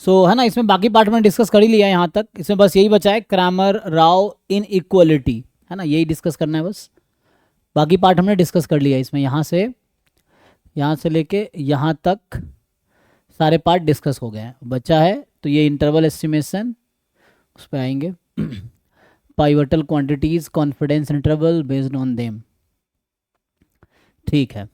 है ना, इसमें बाकी पार्ट में डिस्कस कर ही लिया है यहाँ तक। इसमें बस यही बचा है क्रैमर राव इन इक्वलिटी, है ना, यही डिस्कस करना है बस। बाकी पार्ट हमने डिस्कस कर लिया है इसमें, यहाँ से लेके यहाँ तक सारे पार्ट डिस्कस हो गए हैं। बचा है तो ये इंटरवल एस्टिमेशन, उस पर आएंगे। Pivotal quantities, confidence interval based on them. ठीक है,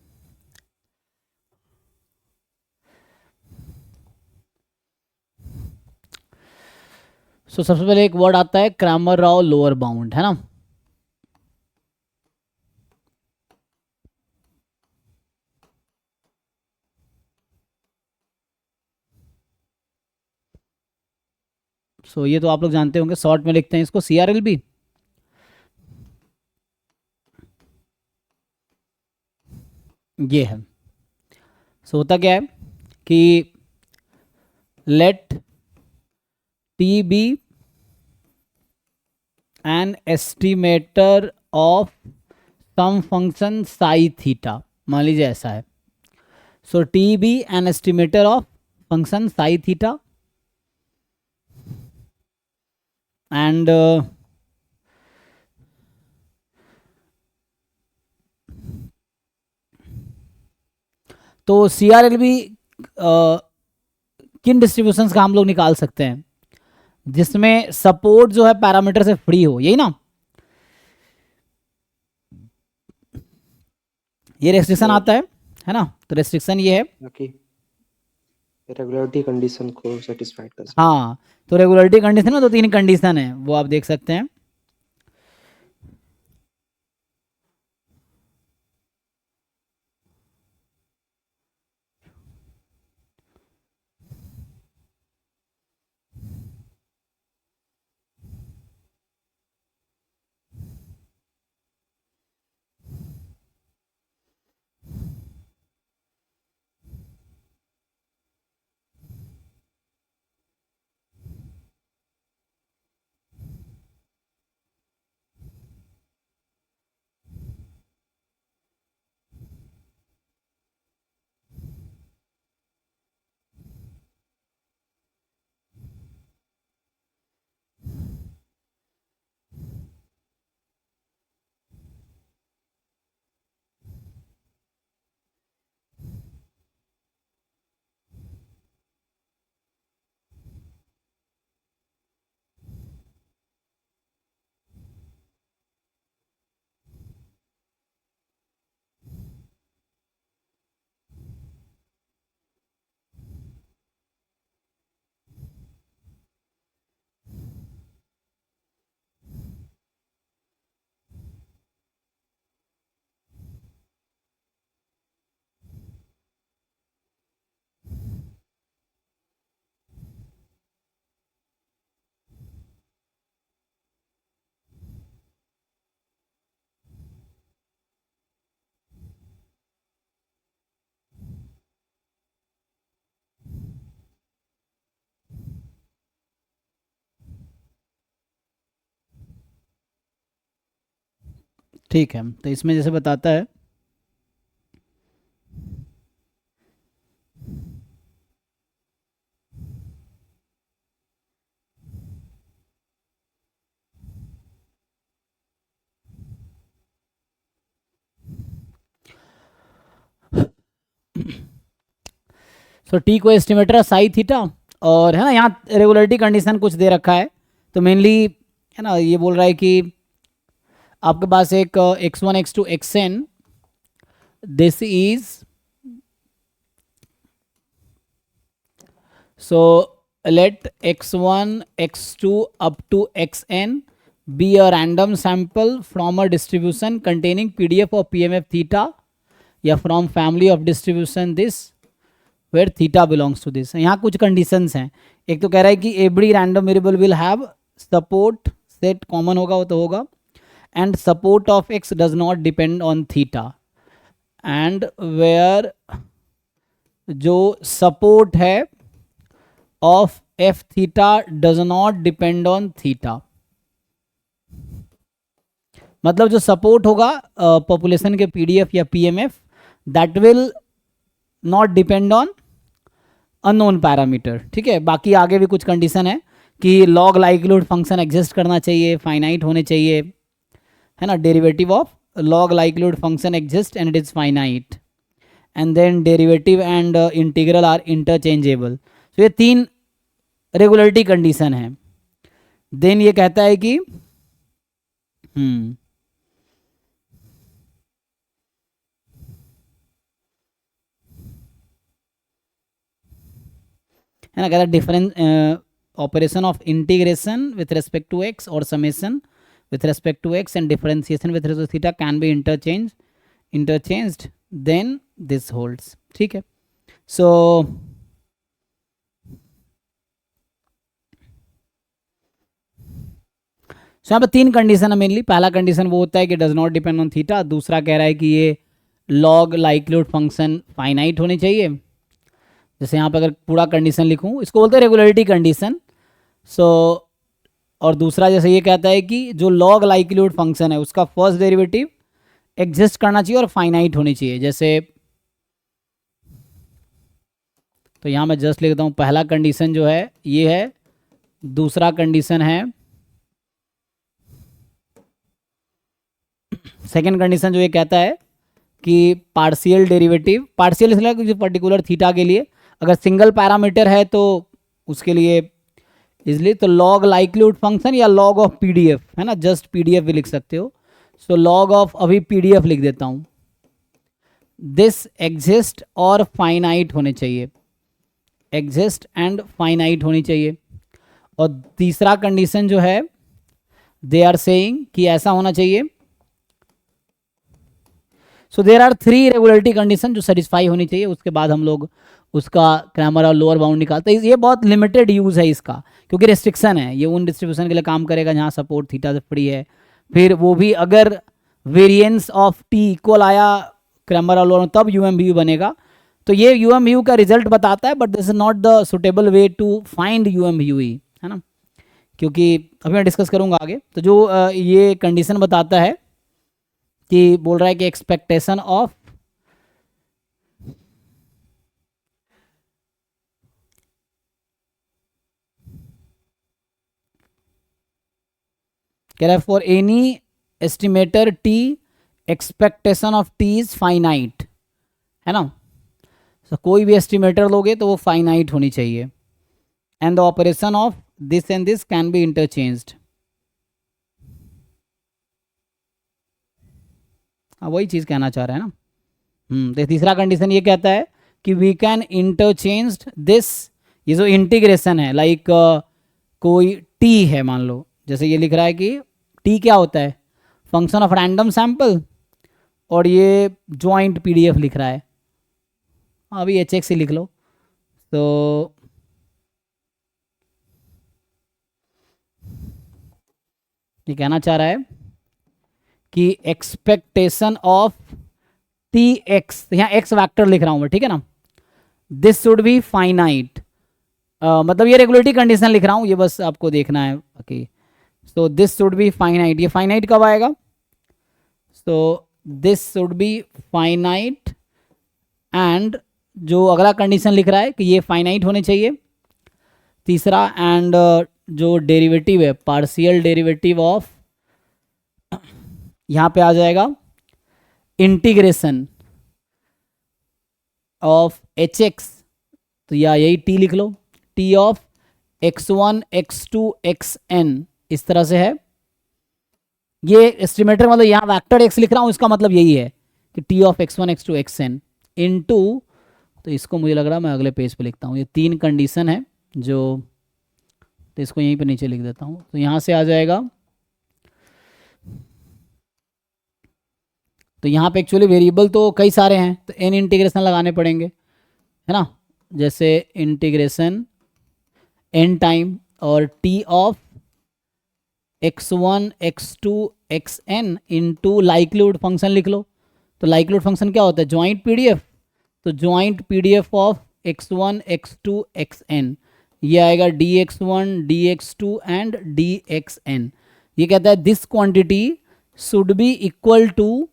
सबसे पहले एक वर्ड आता है क्रैमर राव लोअर बाउंड, है ना। ये तो आप लोग जानते होंगे, शॉर्ट में लिखते हैं इसको CRLB। ये है। होता क्या है कि let T be an estimator of some function psi theta, मान लीजिए ऐसा है। T be an estimator of function psi theta and तो CRLB किन डिस्ट्रीब्यूशंस का हम लोग निकाल सकते हैं जिसमें सपोर्ट जो है पैरामीटर से फ्री हो, यही ना। ये रेस्ट्रिक्शन आता है ना। तो रेस्ट्रिक्शन ये है रेगुलरिटी कंडीशन को सेटिस्फाइड कर सकते। हाँ, तो रेगुलरिटी कंडीशन में 2-3 कंडीशन है, वो आप देख सकते हैं। ठीक है, तो इसमें जैसे बताता है टी को एस्टिमेटर है साई थीटा, और है ना यहाँ रेगुलरिटी कंडीशन कुछ दे रखा है। तो मेनली है ना, ये बोल रहा है कि आपके पास एक x1 x2 xn, this is let x1 x2 up to xn be a random sample from a distribution containing PDF of PMF theta या from family of distribution this where theta belongs to this। यहाँ कुछ conditions हैं। एक तो कह रहा है कि every random variable will have support set, common होगा वो तो होगा, and support of x does not depend on theta, and where जो सपोर्ट है of F theta does not depend on theta. मतलब जो सपोर्ट होगा पॉपुलेशन के PDF या PMF, that will not depend on unknown parameter, ठीक है। बाकी आगे भी कुछ कंडीशन है कि लॉग लाइक्लीहुड फंक्शन एग्जिस्ट करना चाहिए, फाइनाइट होने चाहिए, है ना। Derivative of log likelihood function exist and it is finite, and then derivative and integral are interchangeable. तो ये 3 रेगुलरिटी कंडीशन है। देन ये कहता है कि है ना, कहता है difference operation of integration with respect to x और summation with respect to x and differentiation with respect to theta can be interchanged, then this holds, ठीक है। सो यहाँ पर 3 कंडीशन है मेनली। पहला कंडीशन वो होता है कि does not depend on theta, दूसरा कह रहा है कि ये लॉग लाइक्लीहुड फंक्शन फाइनाइट होनी चाहिए। जैसे यहाँ पे अगर पूरा कंडीशन लिखूँ, इसको बोलते हैं रेगुलरिटी कंडीशन। सो और दूसरा जैसे ये कहता है कि जो लॉग लाइक्लीहुड फंक्शन है उसका फर्स्ट डेरिवेटिव एग्जिस्ट करना चाहिए और फाइनाइट होनी चाहिए। जैसे तो यहाँ मैं जस्ट लिखता हूँ, पहला कंडीशन जो है ये है, दूसरा कंडीशन है, सेकेंड कंडीशन जो ये कहता है कि पार्शियल डेरिवेटिव, पार्शियल इसलिए किसी पर्टिकुलर थीटा के लिए अगर सिंगल पैरामीटर है तो उसके लिए इसलिए तो लॉग लाइक्लीहुड फंक्शन या लॉग ऑफ पीडीएफ, है ना, जस्ट पीडीएफ भी लिख सकते हो। सो लॉग ऑफ, अभी पीडीएफ लिख देता हूँ, दिस एग्जिस्ट और फाइनाइट होने चाहिए, एग्जिस्ट एंड फाइनाइट होनी चाहिए। और तीसरा कंडीशन जो है दे आर सेइंग कि ऐसा होना चाहिए। सो देर आर 3 रेगुलरिटी कंडीशन जो सेटिस्फाई होनी चाहिए, उसके बाद हम लोग उसका क्रैमर और लोअर बाउंड निकालते हैं। ये बहुत लिमिटेड यूज़ है इसका, क्योंकि रेस्ट्रिक्शन है, ये उन डिस्ट्रीब्यूशन के लिए काम करेगा जहाँ सपोर्ट थीटा से फ्री है। फिर वो भी अगर वेरिएंस ऑफ टी इक्वल आया क्रैमर और लोअर तब यूएमवीयू बनेगा। तो ये यूएमवीयू का रिजल्ट बताता है, but this is not the suitable way to find UMVU, है ना, क्योंकि अभी मैं डिस्कस करूँगा आगे। तो जो ये कंडीशन बताता है कि बोल रहा है कि एक्सपेक्टेशन ऑफ कह रहा है for any estimator T expectation of T is finite, है ना। तो कोई भी एस्टिमेटर लोगे तो वो फाइनाइट होनी चाहिए, and the operation of this and this can be interchanged. हाँ, वही चीज़ कहना चाह रहा है ना। तो तीसरा कंडीशन ये कहता है कि वी कैन इंटरचेंज दिस, ये जो इंटीग्रेशन है, लाइक कोई टी है, मान लो जैसे ये लिख रहा है कि टी क्या होता है, फंक्शन ऑफ रैंडम सैंपल, और ये जॉइंट पीडीएफ लिख रहा है, अभी एच एक्स ही लिख लो। तो ये कहना चाह रहा है कि एक्सपेक्टेशन ऑफ टी एक्स, यहाँ एक्स वैक्टर लिख रहा हूँ मैं, ठीक है ना, दिस शुड बी फाइनाइट, मतलब ये रेगुलरिटी कंडीशन लिख रहा हूँ, ये बस आपको देखना है। Okay, so this should be finite, ये फाइनाइट कब आएगा, so this should be finite, and जो अगला कंडीशन लिख रहा है कि ये फाइनाइट होने चाहिए, तीसरा, एंड जो डेरिवेटिव है पार्शियल डेरिवेटिव ऑफ, यहाँ पे आ जाएगा इंटीग्रेशन ऑफ एच एक्स, तो या यही टी लिख लो, T of x1 x2 xn, इस तरह से है। ये एस्टिमेटर मतलब यहाँ वेक्टर x लिख रहा हूँ, इसका मतलब यही है कि T of x1 x2 xn into, तो इसको मुझे लग रहा है मैं अगले पेज पे लिखता हूँ, ये 3 कंडीशन है जो, तो इसको यहीं पे नीचे लिख देता हूँ। तो यहाँ से आ जाएगा, तो यहाँ पे एक्चुअली वेरिएबल तो कई सारे हैं, तो n इंटीग्रेशन लगाने पड़ेंगे, है ना, जैसे इंटीग्रेशन n टाइम और t of x1 x2 xn into likelihood function लिख लो। तो लाइक्लीहुड फंक्शन क्या होता है, जॉइंट पीडीएफ, तो joint PDF of x1 x2 xn, ये आएगा dx1 dx2 एंड dxn। ये कहता है this quantity should be equal to,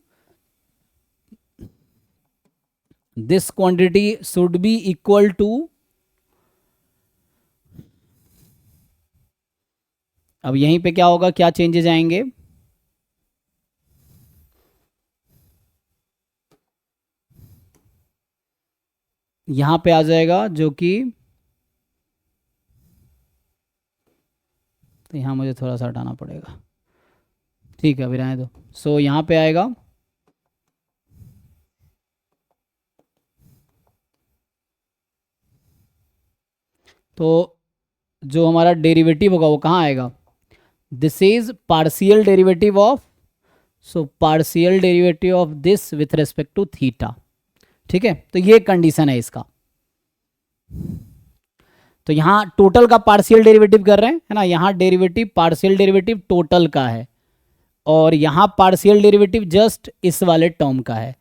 this quantity should be equal to अब यहीं पे क्या होगा, क्या चेंजेस आएंगे, यहां पे आ जाएगा जो कि, तो यहाँ मुझे थोड़ा सा हटाना पड़ेगा, ठीक है अभी रहने दो। सो यहाँ पे आएगा तो जो हमारा डेरिवेटिव होगा वो कहाँ आएगा, this is partial derivative of, so partial derivative of this with respect to theta. ठीक है, तो ये कंडीशन है इसका। तो यहाँ टोटल का पार्शियल डेरिवेटिव कर रहे हैं, है ना, यहाँ डेरिवेटिव पार्शियल डेरिवेटिव टोटल का है, और यहाँ पार्शियल डेरिवेटिव जस्ट इस वाले टर्म का है।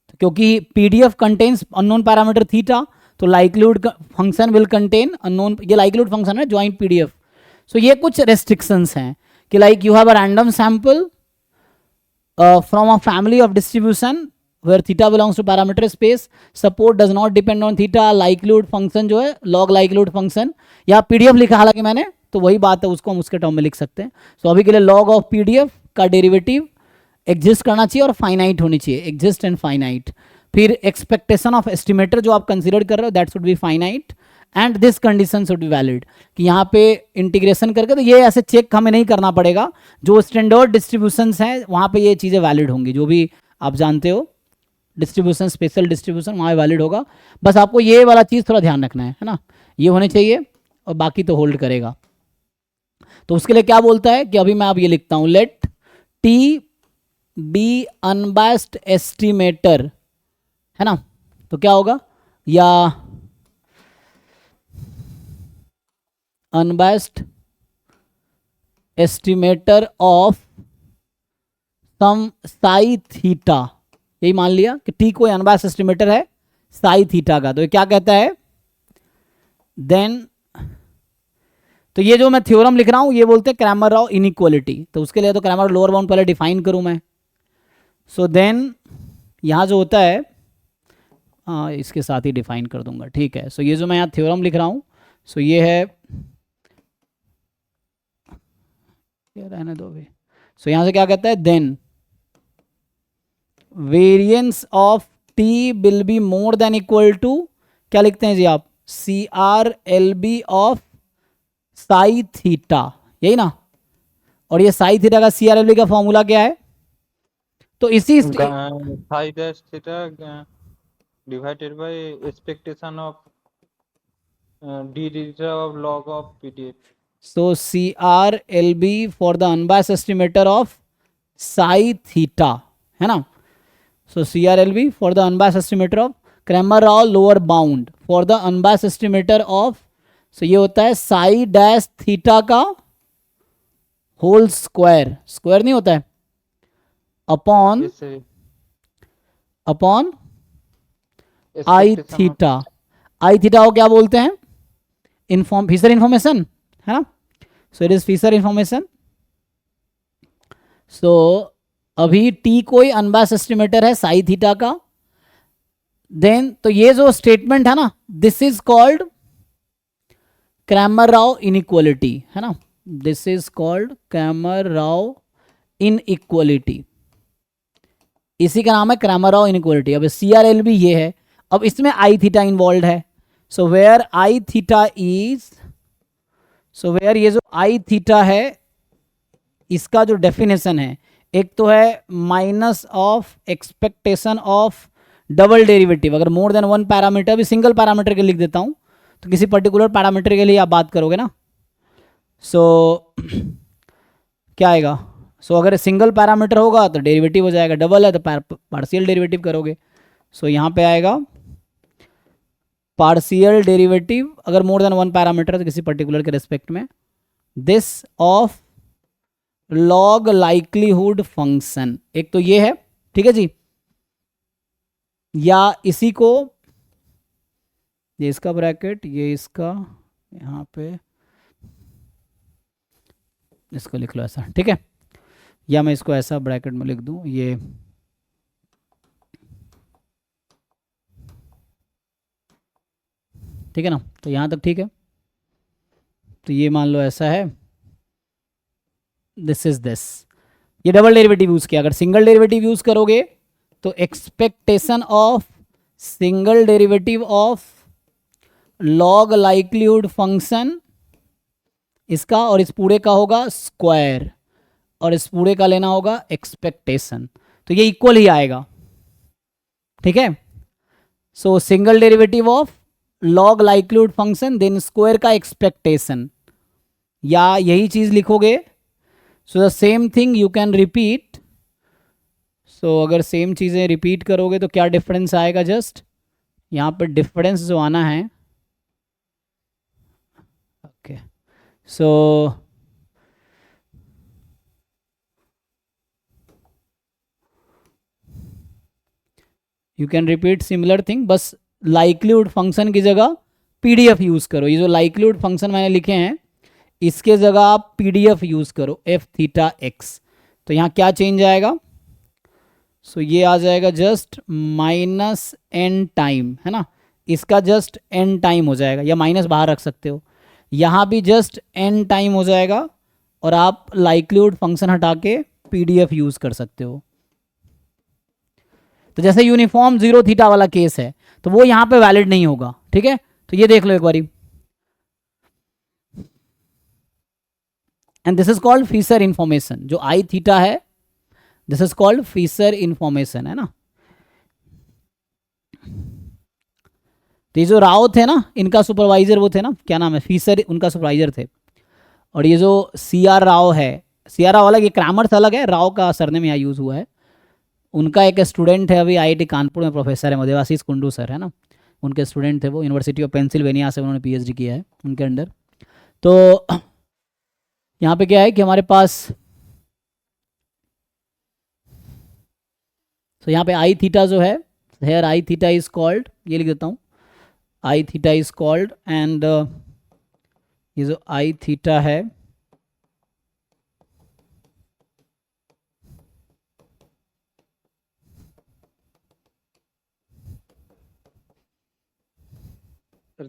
तो क्योंकि PDF contains unknown parameter theta, तो likelihood function will contain unknown, ये लाइक्लीहुड फंक्शन है ज्वाइंट पीडीएफ। सो ये कुछ रेस्ट्रिक्शंस हैं कि like you have a random sample from a family of distribution where theta belongs to parameter space, support does not depend on theta, likelihood function जो है log likelihood function, या pdf लिखा हालांकि मैंने, तो वही बात है, उसको हम उसके टर्म में लिख सकते हैं। सो अभी के लिए log ऑफ pdf का डेरिवेटिव एग्जिस्ट करना चाहिए और फाइनाइट होनी चाहिए, एग्जिस्ट एंड फाइनाइट। फिर एक्सपेक्टेशन ऑफ एस्टिमेटर जो आप कंसिडर कर रहे हो that should be finite, and this condition should be valid, कि यहाँ पे इंटीग्रेशन करके, तो ये ऐसे चेक हमें नहीं करना पड़ेगा, जो स्टैंडर्ड डिस्ट्रीब्यूशंस हैं वहाँ पे ये चीज़ें वैलिड होंगी, जो भी आप जानते हो डिस्ट्रीब्यूशन, स्पेशल डिस्ट्रीब्यूशन वहाँ वैलिड होगा। बस आपको ये वाला चीज़ थोड़ा ध्यान रखना है ना, ये होने चाहिए, और बाकी तो होल्ड करेगा। तो उसके लिए क्या बोलता है कि अभी मैं आप ये लिखता हूँ, let T be unbiased estimator, है ना, तो क्या होगा, या unbiased estimator of some psi theta, यही मान लिया कि टी कोई अनबायस्ड एस्टिमेटर है साई थीटा का। तो ये क्या कहता है, देन, तो ये जो मैं थ्योरम लिख रहा हूं ये बोलते हैं क्रैमर राव इनइक्वालिटी, तो उसके लिए तो क्रैमर लोअर बाउंड पहले डिफाइन करूं मैं। सो देन यहां जो होता है, इसके साथ ही डिफाइन कर दूंगा, ठीक है। सो ये जो मैं यहाँ थ्योरम लिख रहा हूँ, सो ये है, ये रहने दो अभी। सो यहाँ से क्या कहता है, then variance of T will be more than equal to, क्या लिखते हैं जी आप, C R L B of psi theta, यही ना, और ये साई थीटा का सी आर एल बी का फॉर्मूला क्या है, तो इसी phi dash theta divided by expectation of d theta of log of pdf. So CRLB for the unbiased estimator of psi theta, है ना। So CRLB for the unbiased estimator of Cramer-Rao lower bound for the unbiased estimator of, so ये होता है psi dash theta का whole square, square नहीं होता है, upon upon I theta, I theta को क्या बोलते हैं, फिशर इंफॉर्मेशन, है ना। So it is Fisher information. So अभी टी कोई अनबायस्ड एस्टिमेटर है साई थीटा का, देन तो ये जो स्टेटमेंट है ना, this is called Cramer Rao inequality, है ना, this is called Cramer Rao inequality, इसी का नाम है क्रैमर राव इनइक्वालिटी। अब सी आर एल भी ये है, अब इसमें आई थीटा इन्वॉल्व है, so where I theta is, so where ये जो आई थीटा है इसका जो डेफिनेशन है, एक तो है minus of expectation of double derivative, अगर मोर देन वन पैरामीटर, भी सिंगल पैरामीटर के लिख देता हूं, तो किसी पर्टिकुलर पैरामीटर के लिए आप बात करोगे ना, सो क्या आएगा, सो अगर सिंगल पैरामीटर होगा तो डेरिवेटिव हो जाएगा, डबल है तो पार्शियल डेरिवेटिव करोगे। सो यहाँ पे आएगा पार्शियल डेरिवेटिव अगर मोर देन वन पैरामीटर तो किसी पर्टिकुलर के रिस्पेक्ट में, this of log likelihood function, एक तो ये है, ठीक है जी, या इसी को, ये इसका ब्रैकेट, ये इसका, यहाँ पे इसको लिख लो ऐसा, ठीक है, या मैं इसको ऐसा ब्रैकेट में लिख दूं, ये ठीक है ना, तो यहाँ तक ठीक है। तो ये मान लो ऐसा है, दिस इज दिस, ये डबल डेरिवेटिव यूज किया। अगर सिंगल डेरिवेटिव यूज करोगे तो expectation of single derivative of log likelihood function इसका और इस पूरे का होगा स्क्वायर, और इस पूरे का लेना होगा एक्सपेक्टेशन, तो ये इक्वल ही आएगा। ठीक है, so single derivative of log likelihood function then square का एक्सपेक्टेशन, या यही चीज लिखोगे। So the same thing you can repeat. So अगर सेम चीजें रिपीट करोगे तो क्या डिफरेंस आएगा, जस्ट यहाँ पर डिफरेंस जो आना है, okay so you can repeat similar thing, बस लाइक्लीहुड फंक्शन की जगह पीडीएफ यूज करो। ये जो लाइक्लीहुड फंक्शन मैंने लिखे हैं इसके जगह आप पीडीएफ यूज करो एफ थीटा एक्स। तो यहाँ क्या चेंज आएगा, सो ये आ जाएगा जस्ट माइनस एन टाइम, है ना, इसका जस्ट एन टाइम हो जाएगा, या माइनस बाहर रख सकते हो, यहाँ भी जस्ट एन टाइम हो जाएगा, और आप लाइक्लीहुड फंक्शन हटा के पीडीएफ यूज कर सकते हो। तो जैसे यूनिफॉर्म जीरो थीटा वाला केस है तो वो यहाँ पे वैलिड नहीं होगा। ठीक है, तो ये देख लो एक बारी, and this is called Fisher information. जो आई थीटा है this is called Fisher information, है ना। तो ये जो राव थे ना, इनका सुपरवाइजर वो थे ना, क्या नाम है, फीसर उनका सुपरवाइजर थे। और ये जो सी आर राव है, सी आर राव अलग, ये क्रैमर्स अलग है, राव का सरनेम यहाँ यूज हुआ है। उनका एक स्टूडेंट है अभी आईआईटी कानपुर में, प्रोफेसर है देवाशीष कुंडू सर, है ना, उनके स्टूडेंट थे वो, यूनिवर्सिटी ऑफ पेंसिल्वेनिया से उन्होंने पीएचडी किया है उनके अंडर। तो यहाँ पे क्या है कि हमारे पास, तो यहाँ पे आई थीटा जो है, here I theta is called, ये लिख देता हूँ, आई थीटा इज कॉल्ड, एंड ये जो आई थीटा है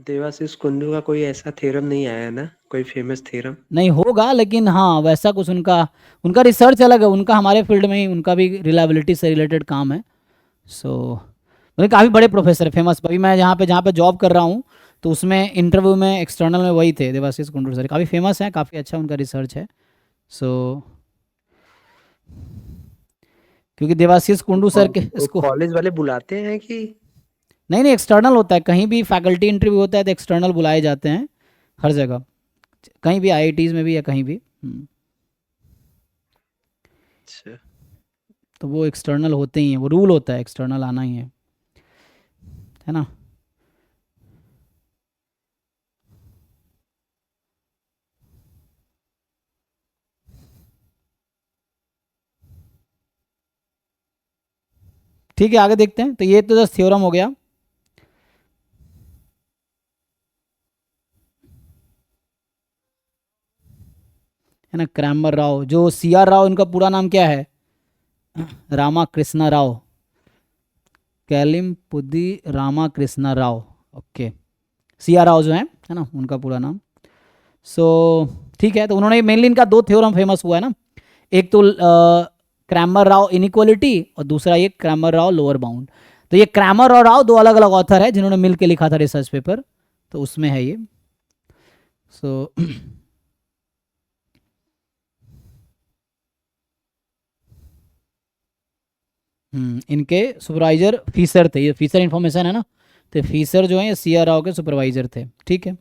देवाशीष कुंडू का कोई ऐसा थ्योरम नहीं आया ना, कोई फेमस थ्योरम? नहीं होगा, लेकिन हाँ वैसा कुछ उनका उनका रिसर्च अलग है, उनका हमारे फील्ड में ही उनका भी रिलायबिलिटी से रिलेटेड काम है। सो मतलब काफ़ी बड़े प्रोफेसर फेमस, अभी मैं जहाँ पे जॉब कर रहा हूँ तो उसमें इंटरव्यू में एक्सटर्नल में वही थे, देवाशीष कुंडू सर, काफ़ी फेमस है, काफ़ी अच्छा उनका रिसर्च है। सो क्योंकि देवाशीष कुंडू सर के इसको कॉलेज वाले बुलाते हैं कि नहीं, एक्सटर्नल होता है, कहीं भी फैकल्टी इंटरव्यू होता है तो एक्सटर्नल बुलाए जाते हैं हर जगह, कहीं भी आईआईटीज़ में भी या कहीं भी। अच्छा, तो वो एक्सटर्नल होते ही हैं, वो रूल होता है, एक्सटर्नल आना ही है ना। ठीक है, आगे देखते हैं। तो ये तो जस्ट थ्योरम हो गया। है ना, क्रैमर राव, जो सी आर राव, इनका पूरा नाम क्या है, Rama Krishna Rao, Calyampudi Rama Krishna Rao, okay, C R Rao जो है ना उनका पूरा नाम। सो ठीक है, तो उन्होंने मेनली इनका दो थ्योरम फेमस हुआ है ना, एक तो क्रैमर राव इनइक्वालिटी और दूसरा ये क्रैमर राव लोअर बाउंड। तो ये क्रैमर और राव दो अलग अलग ऑथर है जिन्होंने मिलकर लिखा था रिसर्च पेपर, तो उसमें है ये। सो इनके सुपरवाइजर फीसर थे, ये फीसर इंफॉर्मेशन है ना, तो फीसर जो है ये सी आर राव के सुपरवाइजर थे। ठीक है,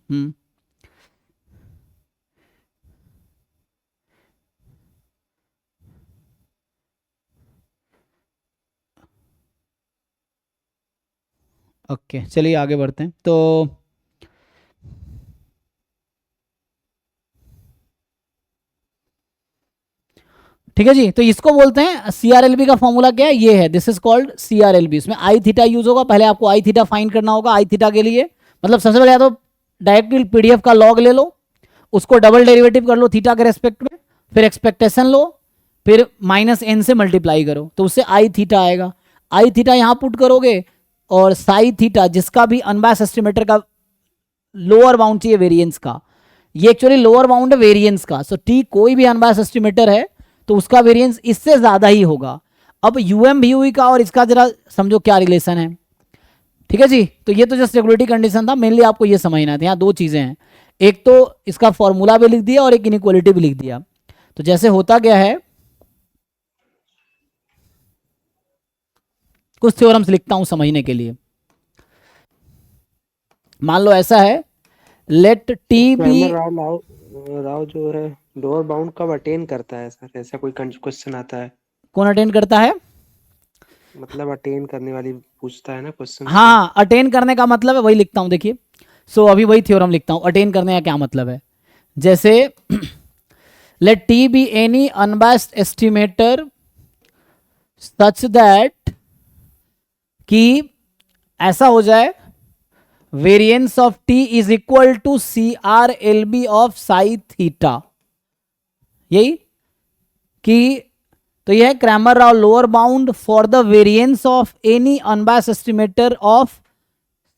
ओके चलिए आगे बढ़ते हैं। तो ठीक है जी, तो इसको बोलते हैं सीआरएलबी का फॉर्मूला क्या है, ये है, दिस इज कॉल्ड सीआरएलबी। इसमें आई थीटा यूज होगा, पहले आपको आई थीटा फाइंड करना होगा। आई थीटा के लिए मतलब सबसे पहले या तो डायरेक्टली पीडीएफ का लॉग ले लो, उसको डबल डेरिवेटिव कर लो थीटा के रेस्पेक्ट में, फिर एक्सपेक्टेशन लो, फिर माइनस एन से मल्टीप्लाई करो, तो उससे आई थीटा आएगा। आई थीटा यहाँ पुट करोगे और साई थीटा, जिसका भी अनबायस एस्टिमेटर का लोअर बाउंड चाहिए वेरिएंस का, ये एक्चुअली लोअर बाउंड है वेरिएंस का। सो टी कोई भी अनबायस्ड एस्टिमेटर है तो उसका वेरिएंस इससे ज्यादा ही होगा। अब यूएम भी का और इसका जरा समझो क्या रिलेशन है। ठीक है जी, तो ये तो जस्ट रेगुलेटरी कंडीशन था, मेनली आपको ये समझना था। यहाँ दो चीजें हैं, एक तो इसका फॉर्मूला भी लिख दिया और एक इनइक्वालिटी भी लिख दिया। तो जैसे होता क्या है, कुछ थ्योरम्स लिखता हूं समझने के लिए। मान लो ऐसा है, लेट टी बी, राव जो है लोअर बाउंड कब अटेन करता है सर, ऐसा कोई क्वेश्चन आता है। कौन अटेंड करता है? मतलब अटेन करने वाली पूछता है ना क्वेश्चन। हाँ, अटेन करने का मतलब है, वही लिखता हूं देखिए। सो अभी वही थ्योरम लिखता हूं, अटेन करने का क्या मतलब है। जैसे let T be any unbiased estimator such that, कि ऐसा हो जाए variance of T is equal to C R L B of psi theta. यही कि तो यह है Cramer Rao lower bound for the variance of any unbiased estimator of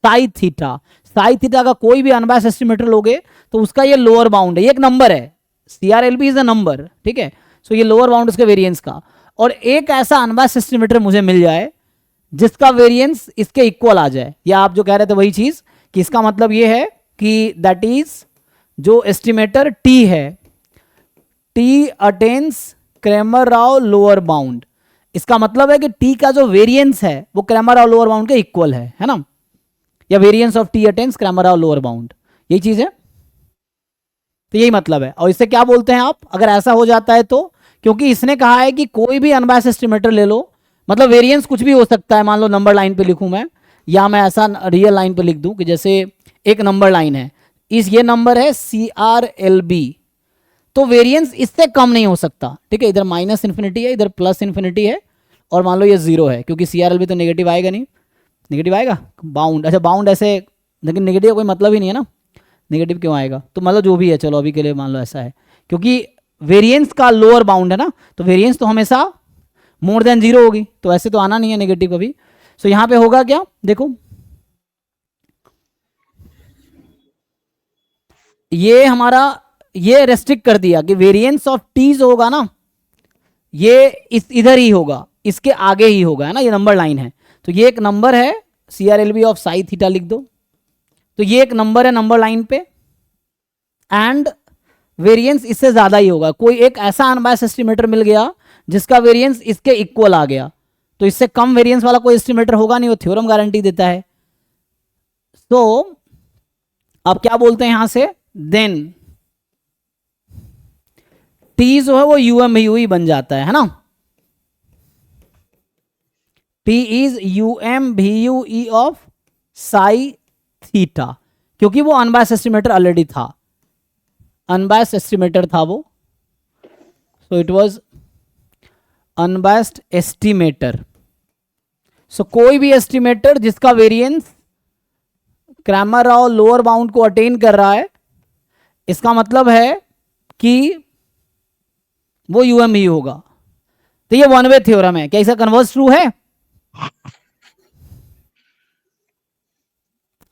psi theta. Psi theta का कोई भी अनबायस्ड एस्टिमेटर लोगे तो उसका ये लोअर बाउंड है, ये एक नंबर है, C R L B is a number, ठीक है। सो ये लोअर बाउंड उसके वेरिएंस का। और एक ऐसा अनबायस्ड एस्टिमेटर मुझे मिल जाए जिसका वेरिएंस इसके इक्वल आ जाए, या आप जो कह रहे थे वही चीज, कि इसका मतलब ये है कि दैट इज जो एस्टिमेटर टी है, T attains Cramer Rao lower bound. इसका मतलब है कि टी का जो वेरिएंस है वो क्रैमर राव लोअर बाउंड के इक्वल है ना, या variance of T attains Cramer Rao lower bound, यही चीज है। तो यही मतलब है। और इससे क्या बोलते हैं आप, अगर ऐसा हो जाता है तो, क्योंकि इसने कहा है कि कोई भी अनबायस्ड एस्टिमेटर ले लो, मतलब वेरिएंस कुछ भी हो सकता है। मान लो नंबर लाइन पे लिखूं मैं, या मैं ऐसा रियल लाइन पे लिख दूं कि जैसे एक नंबर लाइन है, इस ये नंबर है सी आर एल बी, तो वेरिएंस इससे कम नहीं हो सकता, ठीक है। इधर माइनस इन्फिनिटी है, इधर प्लस इन्फिनिटी है, और मान लो ये जीरो है, क्योंकि सी आर एल बी तो नेगेटिव आएगा नहीं, नेगेटिव आएगा बाउंड। अच्छा बाउंड ऐसे, लेकिन नेगेटिव का कोई मतलब ही नहीं है ना, नेगेटिव क्यों आएगा। तो मतलब जो भी है, चलो अभी के लिए मान लो ऐसा है, क्योंकि वेरिएंस का लोअर बाउंड है ना, तो वेरिएंस तो हमेशा मोर देन जीरो होगी, तो ऐसे तो आना नहीं है नेगेटिव कभी। सो यहां पे होगा क्या, देखो ये हमारा ये रेस्ट्रिक्ट कर दिया कि वेरिएंस ऑफ टी जो होगा ना, ये इस इधर ही होगा, इसके आगे ही होगा, है ना, ये नंबर लाइन है। तो ये एक नंबर है C R L B of psi theta लिख दो, तो ये एक नंबर है नंबर लाइन पे, एंड वेरिएंस इससे ज्यादा ही होगा। कोई एक ऐसा अनबायस्ड एस्टिमेटर मिल गया जिसका वेरिएंस इसके इक्वल आ गया, तो इससे कम वेरिएंस वाला कोई एस्टिमेटर होगा नहीं, वो थ्योरम गारंटी देता है। तो आप क्या बोलते हैं यहां से, देन टी जो है वो यूएम यू ही बन जाता है ना, टी इज यूएम भी U E of psi theta, क्योंकि वो अनबायस्ड एस्टिमेटर ऑलरेडी था, अनबायस्ड एस्टिमेटर था वो, so it was unbiased estimator. सो कोई भी एस्टिमेटर जिसका variance Cramer Rao lower bound को अटेन कर रहा है, इसका मतलब है कि वो यूएम ही होगा। तो ये वन वे थ्योरम है, क्या इसका कन्वर्स ट्रू है?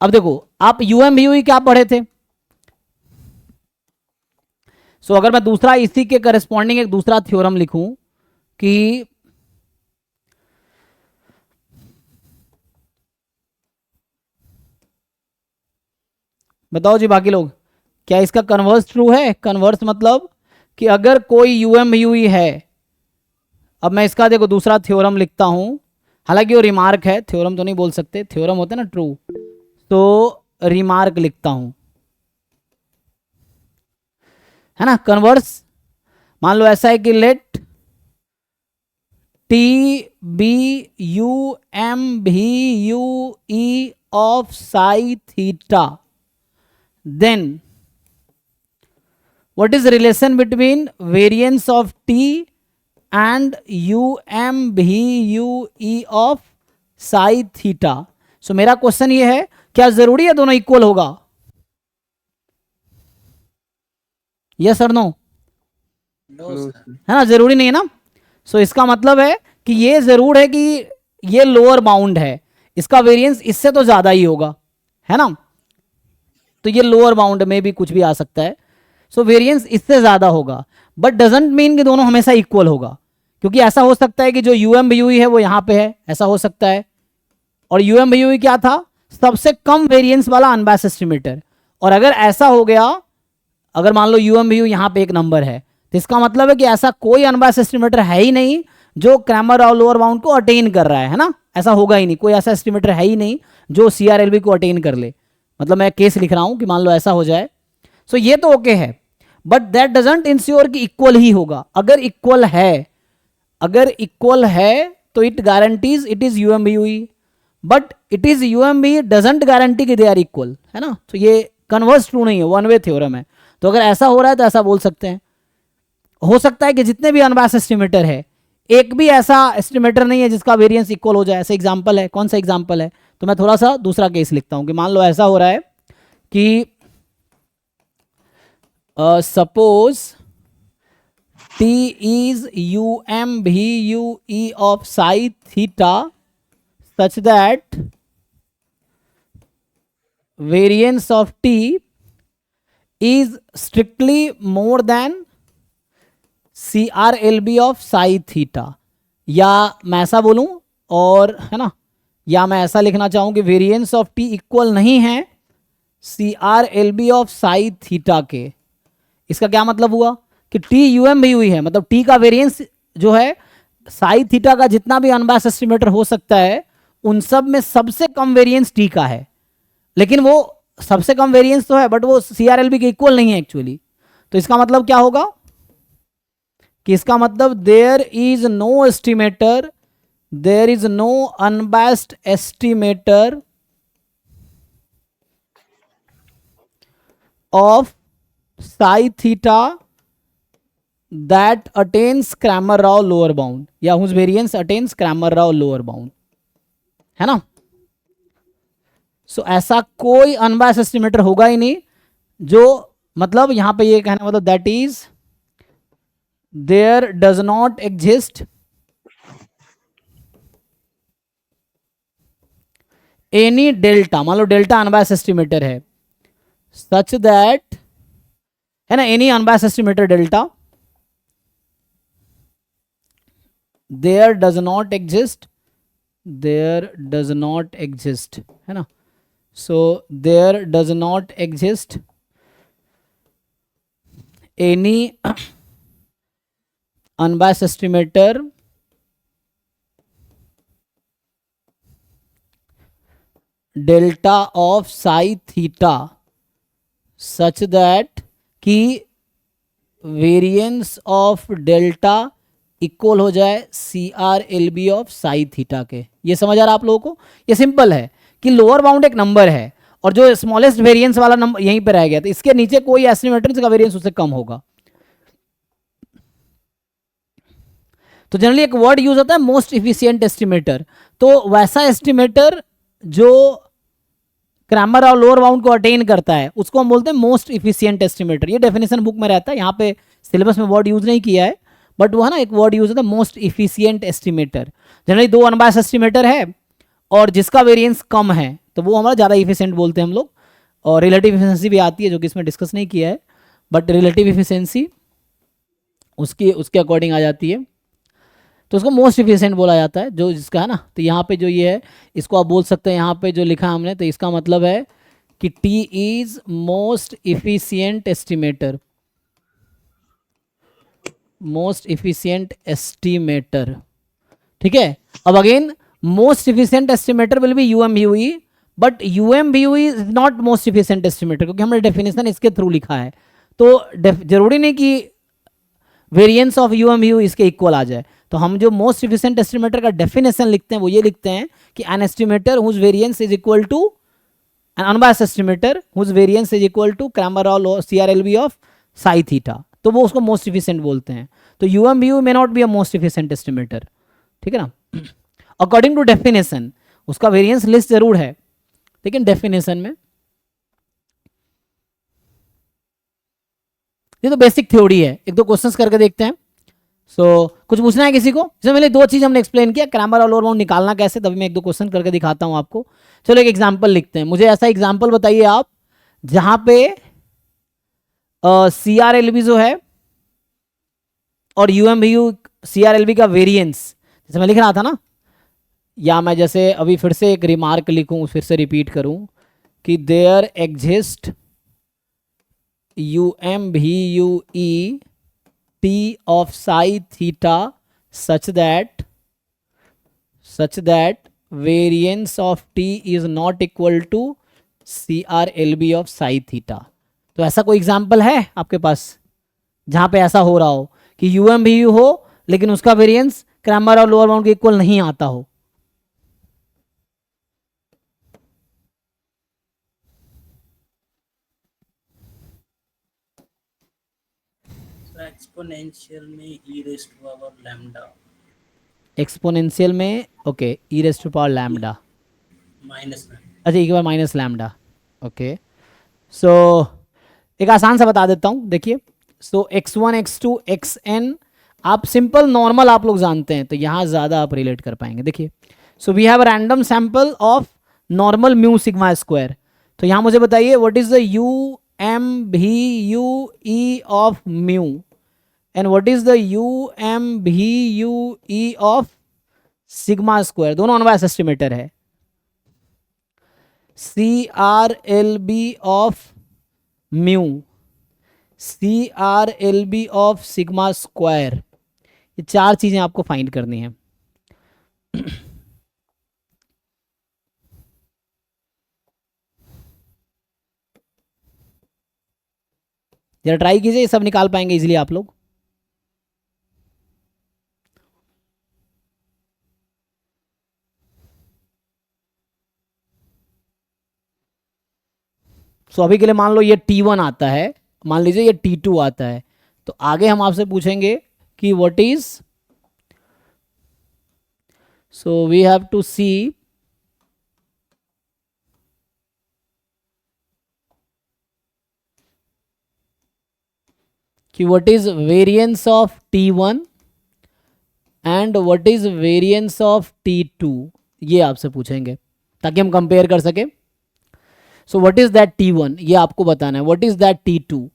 अब देखो आप यूएम भी क्या पढ़े थे, सो अगर मैं दूसरा इसी के करस्पॉन्डिंग एक दूसरा थ्योरम लिखूं कि बताओ जी बाकी लोग, क्या इसका कन्वर्स ट्रू है? कन्वर्स मतलब कि अगर कोई यूएम यू है, अब मैं इसका देखो दूसरा थ्योरम लिखता हूं, हालांकि वो रिमार्क है, थ्योरम तो नहीं बोल सकते, थ्योरम होता है ना ट्रू, तो रिमार्क लिखता हूं, है ना। कन्वर्स मान लो ऐसा है कि let T be U M V U E of psi theta, then what is the relation between variance of t and um VUE of psi theta? so मेरा क्वेश्चन ये है, क्या जरूरी है दोनों इक्वल होगा? यस और नो? है ना, जरूरी नहीं है ना। सो इसका मतलब है कि ये जरूर है कि ये लोअर बाउंड है, इसका वेरिएंस इससे तो ज्यादा ही होगा, है ना। तो ये लोअर बाउंड में भी कुछ भी आ सकता है, सो वेरिएंस इससे ज्यादा होगा, बट डजंट मीन कि दोनों हमेशा इक्वल होगा, क्योंकि ऐसा हो सकता है कि जो यूएम वी है वो यहाँ पे है, ऐसा हो सकता है। और यूएम वी क्या था, सबसे कम वेरिएंस वाला अनबायस्ड एस्टिमेटर। और अगर ऐसा हो गया, अगर मान लो यूएम वी यहाँ पे एक नंबर है, तो इसका मतलब है कि ऐसा कोई अनबायस्ड एस्टिमेटर है ही नहीं जो क्रैमर राव लोअर बाउंड को अटेन कर रहा है ना, ऐसा होगा ही नहीं, कोई ऐसा एस्टिमेटर है ही नहीं जो CRLB को अटेन कर ले। मतलब मैं केस लिख रहा हूं कि मान लो ऐसा हो जाए, सो ये तो ओके है, बट दैट डजंट इंश्योर कि इक्वल ही होगा। अगर इक्वल है तो it guarantees it is UMVUE, but it is UMV doesn't guarantee कि दे आर इक्वल, है ना। तो ये कन्वर्स ट्रू नहीं है, वन वे थ्योरम है। तो अगर ऐसा हो रहा है तो ऐसा बोल सकते हैं। हो सकता है कि जितने भी अनबायस्ड एस्टिमेटर है, एक भी ऐसा एस्टिमेटर नहीं है जिसका वेरिएंस इक्वल हो जाए। ऐसा एग्जांपल है, कौन सा एग्जांपल है, तो मैं थोड़ा सा दूसरा केस लिखता हूं कि मान लो ऐसा हो रहा है कि suppose T is UMVUE of psi theta such that variance of T is strictly more than CRLB of psi theta, या मैं ऐसा बोलूं, और है ना, या मैं ऐसा लिखना चाहूं कि वेरिएंस ऑफ T इक्वल नहीं है CRLB ऑफ psi थीटा के। इसका क्या मतलब हुआ कि T UMVUE है, मतलब T का वेरिएंस जो है साई थीटा का जितना भी अनबायस्ड एस्टिमेटर हो सकता है उन सब में सबसे कम वेरिएंस T का है, लेकिन वो सबसे कम वेरिएंस तो है बट वो CRLB के इक्वल नहीं है एक्चुअली। तो इसका मतलब क्या होगा कि इसका मतलब there is no estimator, there is no unbiased estimator of psi theta that attains Cramer-Rao lower bound, या whose variance attains Cramer-Rao lower bound, है ना। सो ऐसा कोई अनबायस्ड एस्टिमेटर होगा ही नहीं जो, मतलब यहां पे ये कहना मतलब that is there does not exist any delta, मान लो डेल्टा अनबायस्ड एस्टिमेटर है सच दैट, है ना, any unbiased estimator delta there does not exist, है ना। so there does not exist any unbiased estimator delta of psi theta such that कि variance of delta equal हो जाए CRLB of psi theta के। ये समझ आ रहा आप लोगों को। ये सिंपल है कि लोअर बाउंड एक नंबर है और जो स्मॉलेस्ट वेरिएंस वाला नंबर यहीं पे रह गया, तो इसके नीचे कोई एस्टिमेटर जिसका वेरिएंस उससे कम होगा। तो जनरली एक वर्ड यूज होता है मोस्ट इफिशिएंट एस्टिमेटर, तो वैसा एस्टिमेटर जो क्रैमर और लोअर बाउंड को अटेन करता है उसको हम बोलते हैं मोस्ट इफिशिएंट एस्टिमेटर। ये डेफिनेशन बुक में रहता है, यहाँ पे सिलेबस में वर्ड यूज नहीं किया है, बट वो है ना एक वर्ड यूज होता है मोस्ट इफिशिएंट एस्टिमेटर। जनरली दो अनबायस्ड एस्टिमेटर है और जिसका वेरिएंस कम है तो वो हमारा ज़्यादा इफिशिएंट बोलते हैं हम लोग। और रिलेटिव इफिशिएंसी भी आती है जो कि इसमें डिस्कस नहीं किया है, बट रिलेटिव इफिशिएंसी उसके अकॉर्डिंग आ जाती है, तो उसको मोस्ट इफिशिएंट बोला जाता है जो जिसका, है ना। तो यहाँ पे जो ये है इसको आप बोल सकते हैं, यहाँ पे जो लिखा हमने, तो इसका मतलब है कि T is most efficient estimator, most efficient estimator, ठीक है। अब again most efficient estimator will be UMVUE, but UMVUE is not most efficient estimator, क्योंकि हमने डेफिनेशन इसके थ्रू लिखा है। तो जरूरी नहीं कि वेरिएंस ऑफ UMVUE इसके इक्वल आ जाए। तो हम जो मोस्ट इफिशिएंट एस्टिमेटर का डेफिनेशन लिखते हैं वो ये लिखते हैं कि N estimator whose variance is equal to N unbiased estimator whose variance is equal to क्रैमर-राव CRLB of psi theta, तो वो उसको मोस्ट इफिशिएंट बोलते हैं। तो UMVUE may not be a most efficient estimator, ठीक है ना। अकॉर्डिंग टू डेफिनेशन उसका वेरिएंस लिस्ट जरूर है, लेकिन डेफिनेशन में ये तो बेसिक थ्योरी है। एक दो क्वेश्चंस करके देखते हैं। कुछ पूछना है किसी को? इसमें पहले दो चीज हमने एक्सप्लेन किया, क्रैमर और लोअर बाउंड निकालना कैसे, तभी मैं एक दो क्वेश्चन करके दिखाता हूं आपको। चलो एक एग्जांपल लिखते हैं। मुझे ऐसा एग्जांपल बताइए आप जहां पे CRLB जो है और UMBU CRLB का वेरिएंस, जैसे मैं लिख रहा था ना, या मैं जैसे अभी फिर से एक रिमार्क लिखूं, फिर से रिपीट करूं कि there exist UMBUE T of psi theta such that variance of T is not equal to CRLB of psi theta। तो ऐसा कोई एग्जाम्पल है आपके पास जहां पे ऐसा हो रहा हो कि UMBU हो लेकिन उसका वेरिएंस क्रैमर और लोअर बाउंड के इक्वल नहीं आता हो? एक्सपोनेंशियल में e raise to power lambda exponential में okay e raise to power lambda, minus अच्छा एक बार माइनस लैम्डा, ओके। सो एक आसान सा बता देता हूँ, देखिए। सो x1 x2 xn आप सिंपल नॉर्मल आप लोग जानते हैं, तो यहाँ ज़्यादा आप रिलेट कर पाएंगे। देखिए, so we have random sample of normal mu sigma square. तो यहाँ मुझे बताइए what is the UMBUE of mu and what is the UMBUE of sigma square. दोनों अनबायस्ड एस्टिमेटर है। CRLB of mu, CRLB of sigma square, ये चार चीजें आपको फाइंड करनी है। जरा ट्राई कीजिए, ये सब निकाल पाएंगे इजीली आप लोग। सो अभी के लिए मान लो ये T1 आता है, मान लीजिए ये T2 आता है, तो आगे हम आपसे पूछेंगे कि what is, so we have to see कि what is variance of T1 and what is variance of T2, ये आपसे पूछेंगे ताकि हम कंपेयर कर सके। सो व्हाट इज दैट T1, ये आपको बताना है। What is that T2,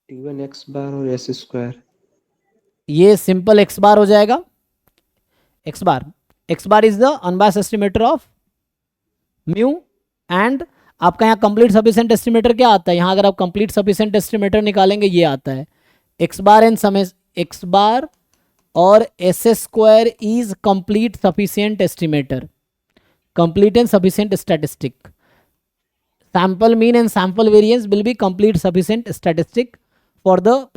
T1 x बार और s स्क्वायर। ये सिंपल x बार हो जाएगा। x bar is the unbiased estimator of mu and आपका यहाँ कंप्लीट सफिशिएंट एस्टिमेटर क्या आता है, यहाँ अगर आप कंप्लीट सफिशिएंट एस्टिमेटर निकालेंगे ये आता है x बार एंड समय x बार और S square is complete sufficient estimator, complete and sufficient statistic. Sample mean and sample variance will be complete sufficient statistic for the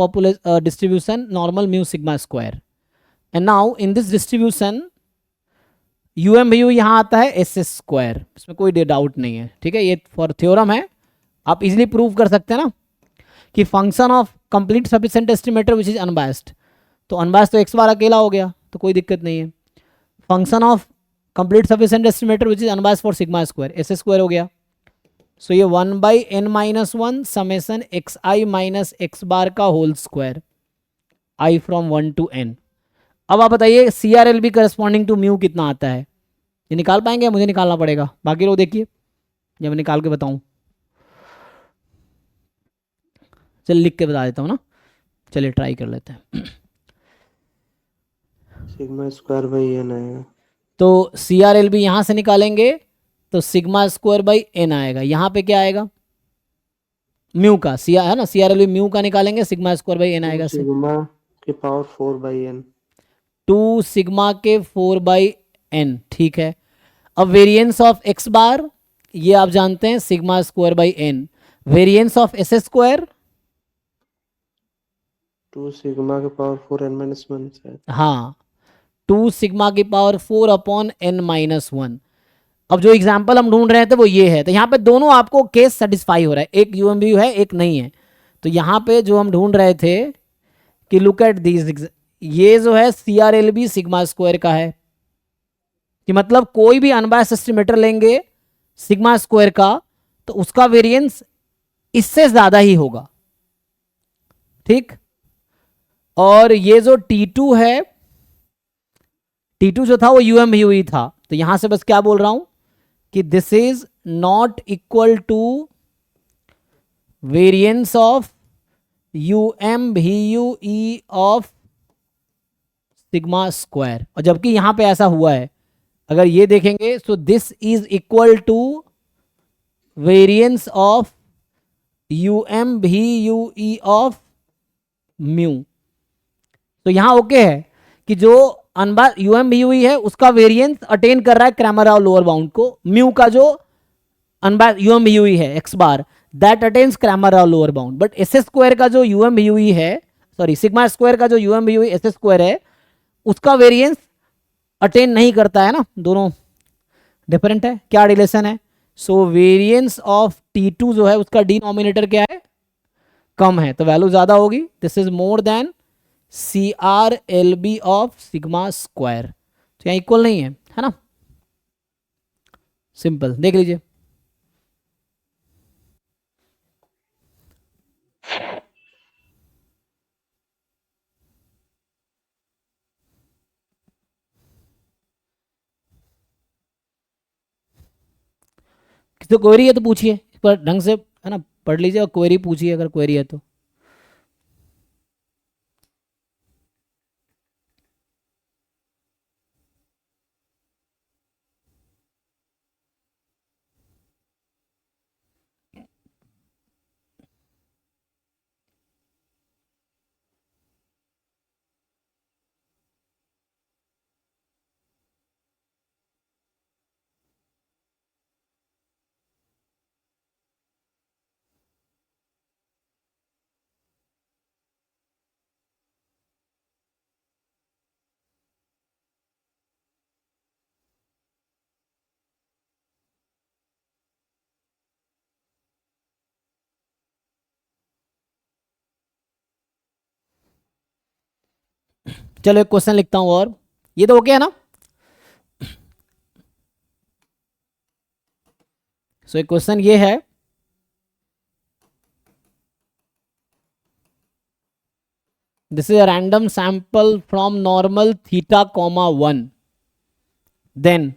distribution normal mu sigma square. And now in this distribution UMBU यहाँ आता है S square, इसमें कोई doubt नहीं है, ठीक है। ये फॉर थ्योरम है, आप इजीली प्रूव कर सकते हैं ना कि function of complete sufficient estimator which is unbiased, तो अनबायस्ड तो x बार अकेला हो गया तो कोई दिक्कत नहीं है। Function of complete sufficient estimator which is unbiased for sigma square, S square हो गया। सो ये 1/n-1 summation xi minus x bar का whole square, i from 1 to n। अब आप बताइए CRLB करस्पॉन्डिंग टू म्यू कितना आता है, ये निकाल पाएंगे या मुझे निकालना पड़ेगा? बाकी लोग देखिए या मैं निकाल के बताऊं, चल लिख के बता देता हूँ ना, चलिए ट्राई कर लेते हैं। सिग्मा स्क्वायर बाई n आएगा। तो CRLB यहाँ से निकालेंगे तो सिग्मा स्क्वायर बाई n आएगा। यहाँ पे क्या आएगा, म्यू का है ना, CRLB म्यू का निकालेंगे, सिग्मा स्क्वायर बाई n आएगा। सिग्मा की पावर 4 बाई n, 2 सिग्मा के 4 बाई n, ठीक है। अब वेरिएंस ऑफ x बार ये आप जानते हैं sigma square by n, variance of S square 2 sigma की पावर 4 n माइनस 1 शायद। हाँ 2 सिग्मा की पावर 4 अपॉन n माइनस 1। अब जो एग्जाम्पल हम ढूंढ रहे थे वो ये है, तो यहाँ पे दोनों आपको केस सेटिस्फाई हो रहा है, एक UMBU है एक नहीं है। तो यहाँ पे जो हम ढूंढ रहे थे कि लुक एट दिस, ये जो है CRLB सिग्मा स्क्वायर का है, कि मतलब कोई भी अनबायस्ड एस्टिमेटर लेंगे सिग्मा स्क्वायर का तो उसका वेरिएंस इससे ज्यादा ही होगा, ठीक। और ये जो T2 है, T2 जो था वो UMBU ही था, तो यहां से बस क्या बोल रहा हूं कि this is not equal to variance of U M V U E of sigma square, और जबकि यहां पे ऐसा हुआ है, अगर ये देखेंगे so this is equal to variance of U M V U E of mu. तो यहां ओके है कि जो अनबार U M V U E है उसका वेरिएंस अटेन कर रहा है क्रैमर राव लोअर बाउंड को, म्यू का जो अनबार U M V U E है X bar that attains Cramer Rao lower bound, but S square का जो U M V U E है, सॉरी सिग्मा स्क्वायर का जो U M V U E S square है उसका वेरिएंस अटेन नहीं करता है ना, दोनों डिफरेंट है। क्या रिलेशन है? सो वेरिएंस ऑफ T2 जो है उसका डिनोमिनेटर क्या है? कम है, तो वैल्यू ज्यादा होगी। This is more then CR/LB of sigma square, तो यहाँ इक्वल नहीं है ना, सिंपल देख लीजिए। किसी को क्वेरी है तो पूछिए, इस पर ढंग से है ना पढ़ लीजिए और क्वेरी पूछिए अगर क्वेरी है तो। चलो एक क्वेश्चन लिखता हूं, और ये तो ओके है ना। सो एक क्वेश्चन ये है, this is a random sample from normal theta comma 1, then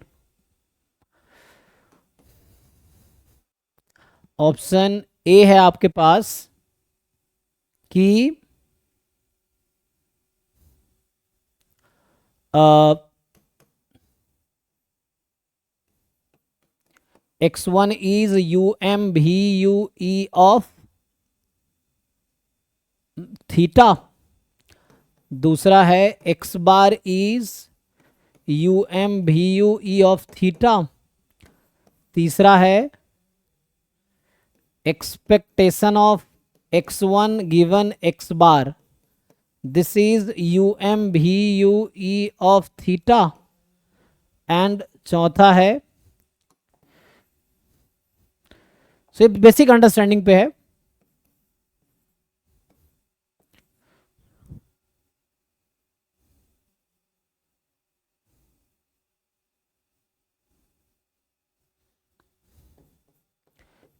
option A है आपके पास कि x1 is UM VUE of theta, दूसरा है x bar is UM VUE of theta, तीसरा है expectation of x1 given x bar, this is UM VUE of theta, and चौथा है, सो बेसिक अंडरस्टैंडिंग पे है,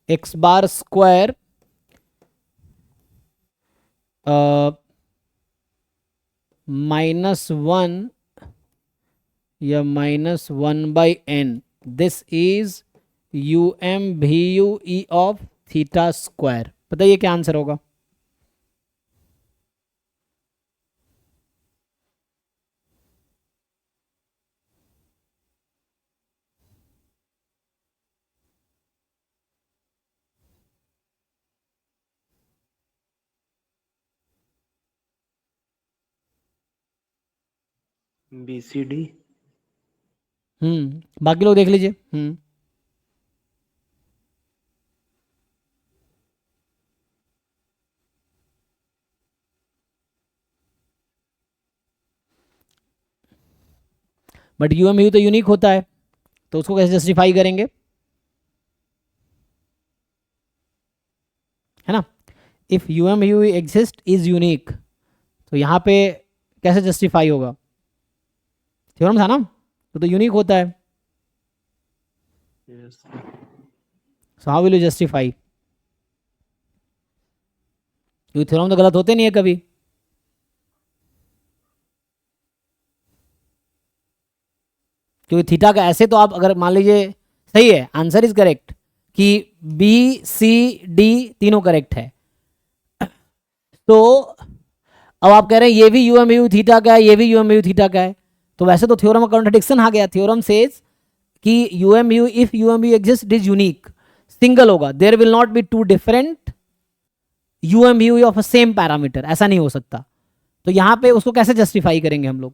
एक्स बार स्क्वायर -1 या -1/n, this is UM VUE of theta square. बताइए क्या answer होगा? BCD। बाकी लोग देख लीजिए। बट UM VUE तो यूनिक होता है, तो उसको कैसे जस्टिफाई करेंगे, है ना। If UM VUE exist is unique, तो यहाँ पे कैसे जस्टिफाई होगा? थ्योरम था ना, तो यूनिक होता है, yes. So how will you justify? क्योंकि थ्योरम तो गलत होते नहीं है कभी। क्योंकि थीटा का ऐसे तो आप अगर मान लीजिए सही है, आंसर इज करेक्ट कि बी सी डी तीनों करेक्ट है। तो अब आप कह रहे हैं ये भी यू एम यू थीटा का है, ये भी यू एम यू थीटा का है, तो वैसे तो थ्योरम का कॉन्ट्रडिक्शन आ गया। थ्योरम सेज कि U M U, if U M U exist it is unique, single होगा, there will not be two different U M U of a same parameter, ऐसा नहीं हो सकता। तो यहाँ पे उसको कैसे जस्टिफाई करेंगे हम लोग?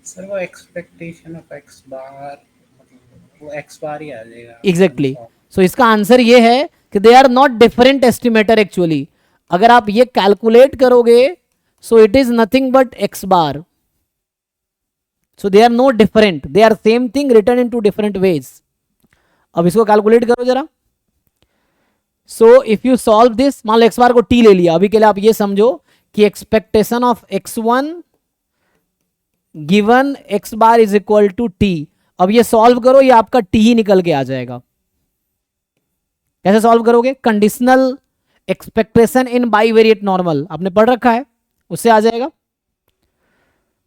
सर वो एक्सपेक्टेशन ऑफ एक्स बार, मतलब वो एक्स बार ही आ जाएगा। एग्जैक्टली सो इसका आंसर ये है कि they are not different estimator actually. अगर आप ये कैलकुलेट करोगे so it is nothing but X bar, so they are not different, they are same thing written in two different ways. अब इसको कैलकुलेट करो जरा। So if you solve this, मान लो एक्स बार को टी ले लिया, अभी के लिए आप ये समझो कि expectation of x1 given X bar is equal to T. अब ये सॉल्व करो, ये आपका टी ही निकल के आ जाएगा। कैसे सॉल्व करोगे? Conditional expectation in bivariate normal आपने पढ़ रखा है, उससे आ जाएगा।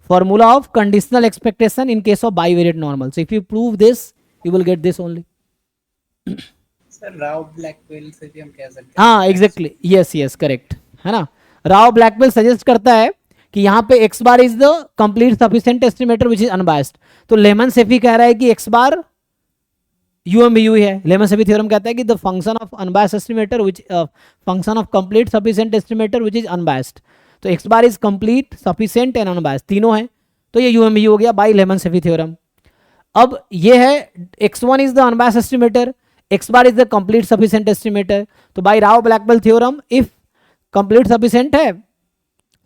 Formula of conditional expectation in case of bivariate normal. So if you prove this you will get this only. Sir Rao Blackwell से भी हम कह सकते हैं। हाँ एग्जैक्टली, यस यस करेक्ट है ना। राव ब्लैकवेल सजेस्ट करता है कि यहाँ पे X bar is the complete sufficient estimator which is unbiased. तो लेमन सेफी कह रहा है कि X bar U M U है। लेमन सेफी थ्योरम कहता है कि the function of unbiased estimator which function of complete sufficient estimator which is unbiased. तो X bar is complete sufficient and unbiased, तीनों है, तो ये यू एम यू हो गया बाई लेमन सेफी थ्योरम। अब ये है x1 is the unbiased estimator, x bar is the complete sufficient estimator. तो by Rao Blackwell theorem if complete sufficient है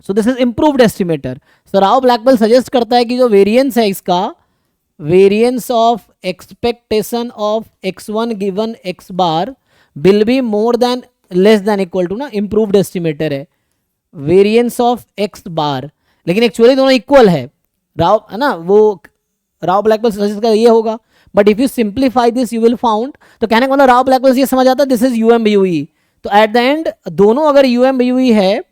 so this is improved estimator. So Rao Blackwell suggest करता है कि जो वेरिएंस है इसका, variance of expectation of x1 given x bar will be more than less than equal to ना improved estimator है variance of x bar, लेकिन actually दोनों इक्वल है। राव है ना, वो राव ब्लैकवेल सजेस्ट का ये होगा, but if you simplify this you will found. तो कहने का मतलब राव ब्लैकवेल ये समझ आता है this is U M U E. तो एट द एंड दोनों अगर यू एम यू ई है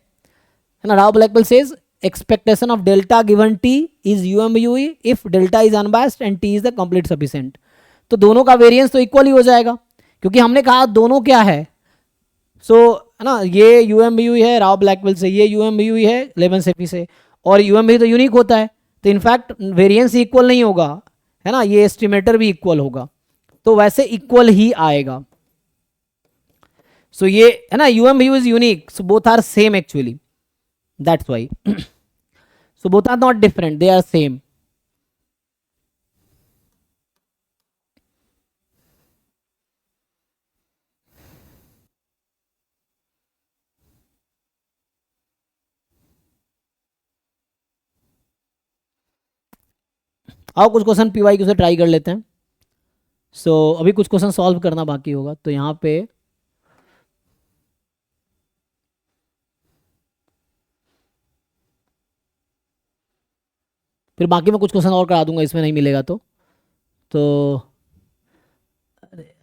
ना, Rao Blackwell says expectation of delta given T is U M U E if delta is unbiased and T is the complete sufficient. तो दोनों का variance तो equal ही हो जाएगा, क्योंकि हमने कहा दोनों क्या है। सो है ना, ये यू एम यू है राव ब्लैकवेल से, ये यू एम यू है लेमन सेफी से, और यू एम यू तो यूनिक होता है, तो इनफैक्ट वेरिएंस इक्वल नहीं होगा, है ना, ये एस्टिमेटर भी इक्वल होगा, तो वैसे इक्वल ही आएगा। सो ये है ना, U M U is unique, so both are same actually, that's why. So both are not different, they are same. आओ कुछ क्वेश्चन पीवाईक्यू से ट्राई कर लेते हैं। सो अभी कुछ क्वेश्चन सॉल्व करना बाकी होगा, तो यहाँ पे फिर बाकी मैं कुछ क्वेश्चन और करा दूंगा इसमें नहीं मिलेगा तो अरे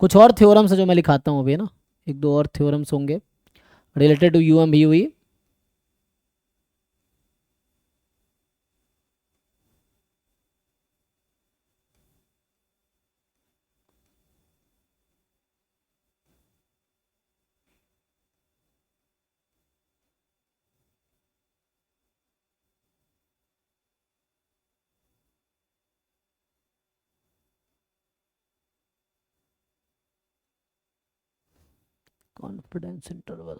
कुछ और थ्योरम्स है जो मैं लिखाता हूँ अभी, है ना, एक दो और थ्योरम्स होंगे related to U M U E. Confidence interval,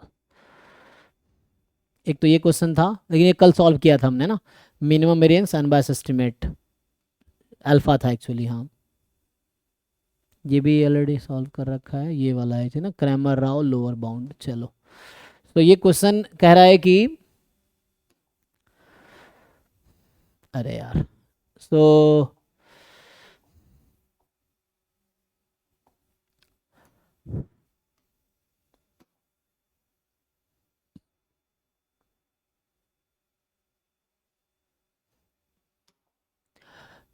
एक तो ये क्वेश्चन था, लेकिन ये कल सॉल्व किया था हमने ना, minimum variance unbiased estimate alpha था एक्चुअली। हाँ ये भी ऑलरेडी सॉल्व कर रखा है, ये वाला है ना, क्रैमर राव लोअर बाउंड। चलो तो ये क्वेश्चन कह रहा है कि अरे यार सो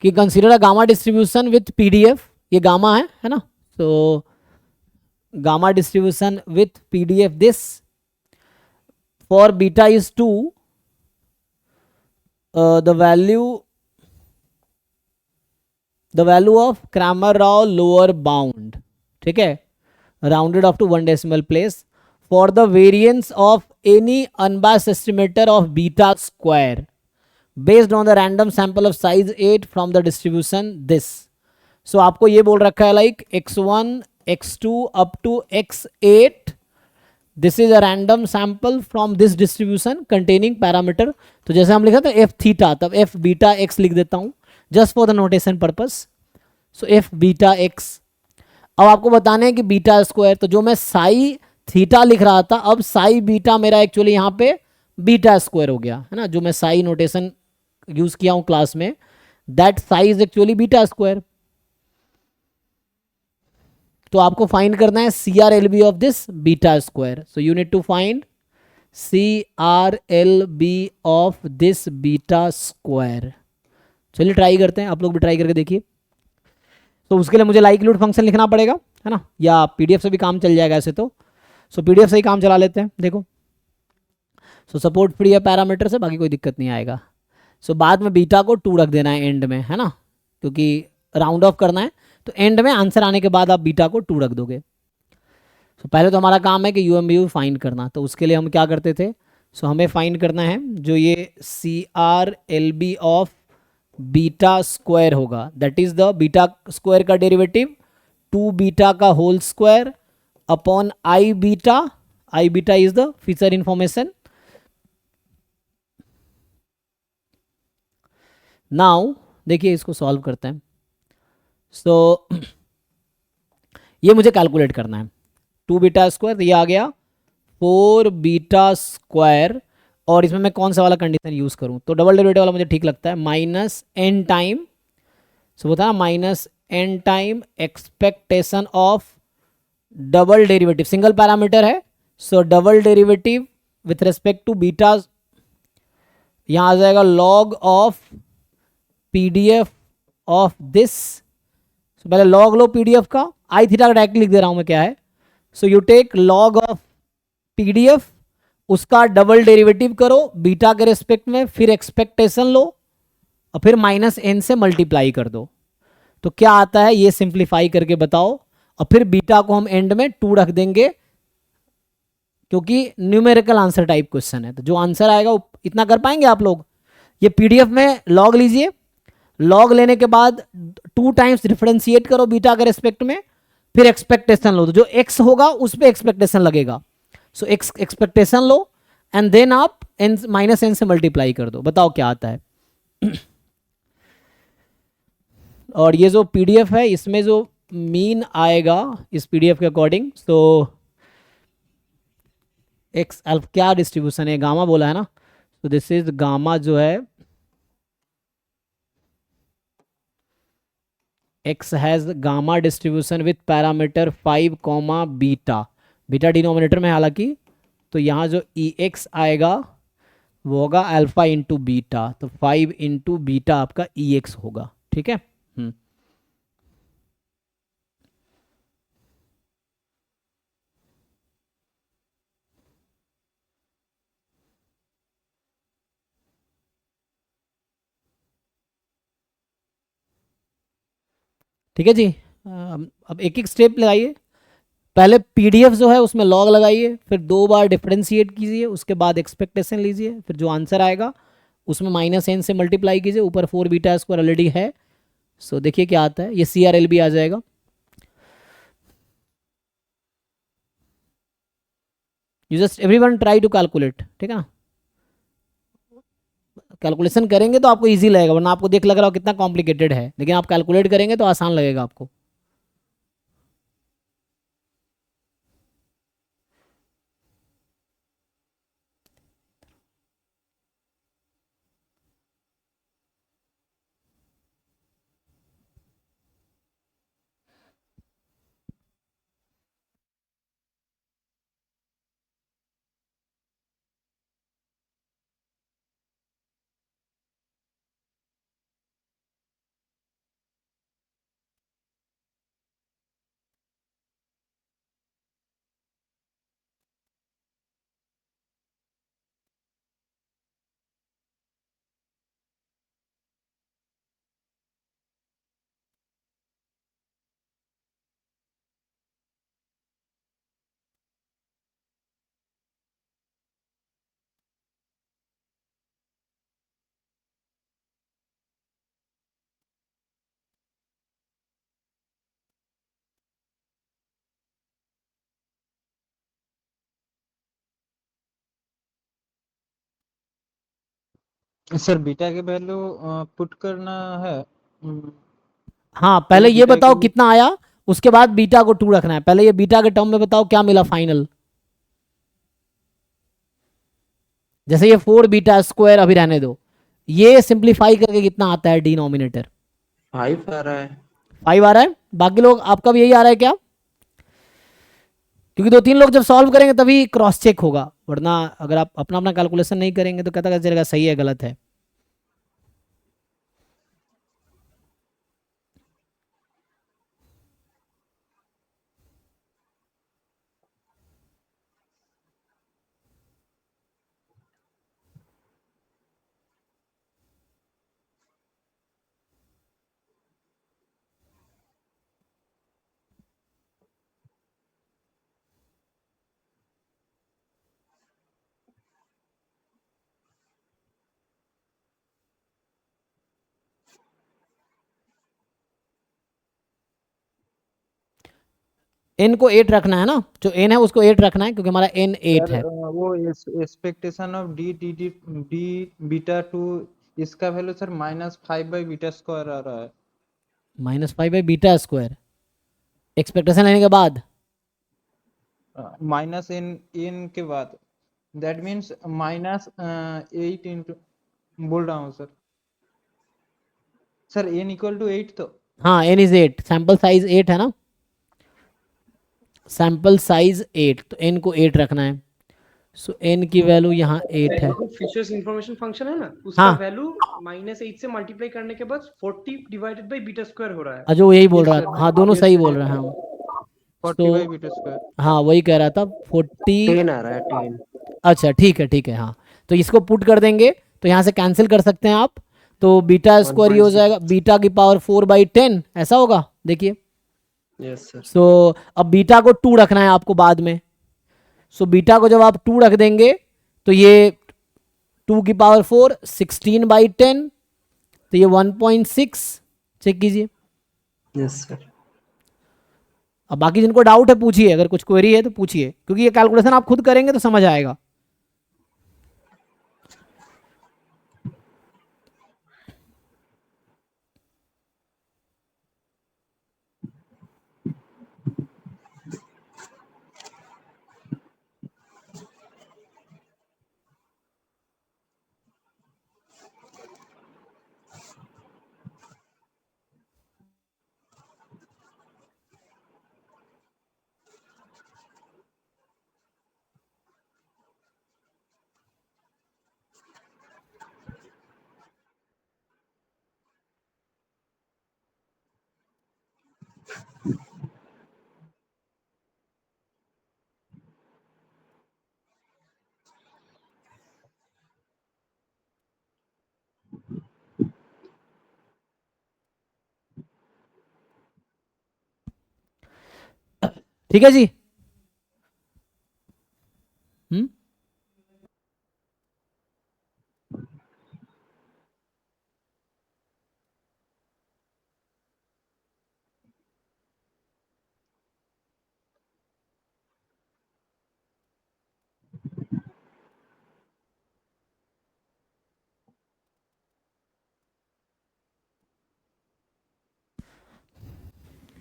कि consider a gamma distribution with PDF, ये गामा है ना, तो gamma distribution with PDF this for beta is 2, the value of Cramer Rao lower bound, ठीक है, rounded off to 1 decimal place for the variance of any unbiased estimator of beta square based on the random sample of size 8 from the distribution this. So आपको ये बोल रखा है like x1 x2 up to x8 this is a random sample from this distribution containing parameter. तो जैसे हम लिखा था एफ थीटा, तब एफ बीटा एक्स लिख देता हूं just for the notation purpose. So F beta X, अब आपको बताने हैं कि बीटा स्क्वायर, तो जो मैं साई थीटा लिख रहा था, अब साई बीटा मेरा एक्चुअली यहाँ पे बीटा स्क्वायर हो गया है ना, जो मैं साई नोटेशन यूज किया हूं क्लास में, that psi is actually beta square. तो आपको फाइंड करना है C R L B of this beta square. So you need to find C R L B of this beta square. चलिए try करते हैं, आप लोग भी ट्राई करके देखिए। तो उसके लिए मुझे लाइक्लीहुड फंक्शन लिखना पड़ेगा है ना, या पीडीएफ से भी काम चल जाएगा ऐसे तो। सो पीडीएफ से ही काम चला लेते हैं, देखो। सो सपोर्ट फ्री है पैरामीटर से, बाकी कोई दिक्कत नहीं आएगा। सो बाद में बीटा को 2 रख देना है एंड में, है ना, क्योंकि राउंड ऑफ करना है, तो एंड में आंसर आने के बाद आप बीटा को 2 रख दोगे। सो पहले तो हमारा काम है कि U M B U find करना, तो उसके लिए हम क्या करते थे, सो हमें फाइंड करना है जो ये C R L B of beta square होगा, that is the beta square का डेरिवेटिव 2 बीटा का whole square upon I beta is the Fisher information. Now देखिए इसको सॉल्व करते हैं। सो ये मुझे कैलकुलेट करना है, 2 बीटा स्क्वायर, ये आ गया 4 बीटा स्क्वायर, और इसमें मैं कौन सा वाला कंडीशन यूज करूं, तो डबल डेरिवेटिव वाला मुझे ठीक लगता है, माइनस एन टाइम, सो होता है ना minus n time expectation of double derivative, single parameter है, so double derivative with respect to beta, यहां आ जाएगा log of PDF of this. पहले लॉग लो पीडीएफ का, आई थीटा का डायरेक्टली लिख दे रहा हूं मैं क्या है। So you take log of PDF, उसका डबल डेरिवेटिव करो बीटा के रिस्पेक्ट में, फिर एक्सपेक्टेशन लो और फिर माइनस एन से मल्टीप्लाई कर दो, तो क्या आता है ये सिंप्लीफाई करके बताओ, और फिर बीटा को हम एंड में 2 रख देंगे, क्योंकि न्यूमेरिकल आंसर टाइप क्वेश्चन है, तो जो आंसर आएगा वो इतना कर पाएंगे आप लोग। ये पीडीएफ में लॉग लीजिए, लॉग लेने के बाद 2 टाइम्स डिफरेंशिएट करो बीटा के रिस्पेक्ट में, फिर एक्सपेक्टेशन लो, तो जो एक्स होगा उस पर एक्सपेक्टेशन लगेगा, सो एक्स एक्सपेक्टेशन लो एंड देन आप एन माइनस एन से मल्टीप्लाई कर दो, बताओ क्या आता है। और ये जो पीडीएफ है इसमें जो मीन आएगा इस पीडीएफ के अकॉर्डिंग, तो एक्स अल्फा क्या डिस्ट्रीब्यूशन है, गामा बोला है ना, तो दिस इज गामा जो है x has gamma distribution with parameter 5 comma beta, beta denominator में हालांकि, तो यहाँ जो ई एक्स आएगा वो होगा अल्फा इंटू बीटा, तो 5 इंटू बीटा आपका ई एक्स होगा, ठीक है। ठीक है जी, अब एक एक स्टेप लगाइए। पहले पीडीएफ जो है उसमें लॉग लगाइए, फिर 2 बार डिफरेंशिएट कीजिए, उसके बाद एक्सपेक्टेशन लीजिए, फिर जो आंसर आएगा उसमें माइनस एन से मल्टीप्लाई कीजिए, ऊपर 4 बीटा स्क्वायर ऑलरेडी है, सो देखिए क्या आता है, ये सी आर एल बी आ जाएगा। You just everyone try to calculate, ठीक है ना, कैलकुलेशन करेंगे तो आपको इजी लगेगा, वरना आपको देख लग रहा हो कितना कॉम्प्लिकेटेड है, लेकिन आप कैलकुलेट करेंगे तो आसान लगेगा आपको। सर बीटा के वैल्यू पुट करना है। हाँ पहले ये बीटा बताओ की कितना आया, उसके बाद बीटा को 2 रखना है। पहले ये बीटा के टर्म में बताओ क्या मिला फाइनल। जैसे ये 4 बीटा स्क्वायर अभी रहने दो, ये सिंप्लीफाई करके कितना आता है डिनोमिनेटर? 5 आ रहा है। 5 आ रहा है। बाकी लोग आपका भी यही आ रहा है क्या? क्योंकि 2-3 लोग जब सॉल्व करेंगे तभी क्रॉस चेक होगा, वरना अगर आप अपना अपना कैलकुलेशन नहीं करेंगे तो कहता चलेगा सही है गलत है। n को 8 रखना है ना, जो n है उसको 8 रखना है क्योंकि हमारा n 8 सर है। वो expectation of D D D D beta two, इसका वैल्यू सर -5/बीटा स्क्वायर आ रहा है। -5/बीटा स्क्वायर एक्सपेक्टेशन लेने के बाद। माइनस एन के बाद, दैट मीन्स -8 इंटू, बोल रहा हूँ sir. Sir n equal to 8 तो। हाँ n इज 8, सैंपल साइज 8 है ना, सैंपल साइज 8, तो n को 8 रखना है। सो n की वैल्यू यहाँ 8 है। देखो फिशर्स इंफॉर्मेशन फंक्शन है ना, उसका हाँ वैल्यू -8 से मल्टीप्लाई करने के बाद 40 डिवाइडेड बाय बीटा स्क्वायर हो रहा है। अजो यही बोल Yes, रहा sir. था, हाँ दोनों Yes, सही sir. बोल रहे हैं हम। 40/बीटा स्क्वायर। हाँ वही कह रहा था 40। 10 आ रहा है 10। अच्छा ठीक है हाँ, तो इसको पुट कर देंगे तो यहाँ से कैंसिल कर सकते हैं आप, तो बीटा स्क्वायर ये हो 1.6। जाएगा बीटा की पावर 4/10 ऐसा होगा, देखिए। Yes sir. सो अब बीटा को 2 रखना है आपको बाद में। सो बीटा को जब आप 2 रख देंगे तो ये 2 की पावर 4 16/10, तो ये 1.6 चेक कीजिए। Yes sir. अब बाकी जिनको डाउट है पूछिए, अगर कुछ क्वेरी है तो पूछिए, क्योंकि ये कैलकुलेशन आप खुद करेंगे तो समझ आएगा। ठीक है जी।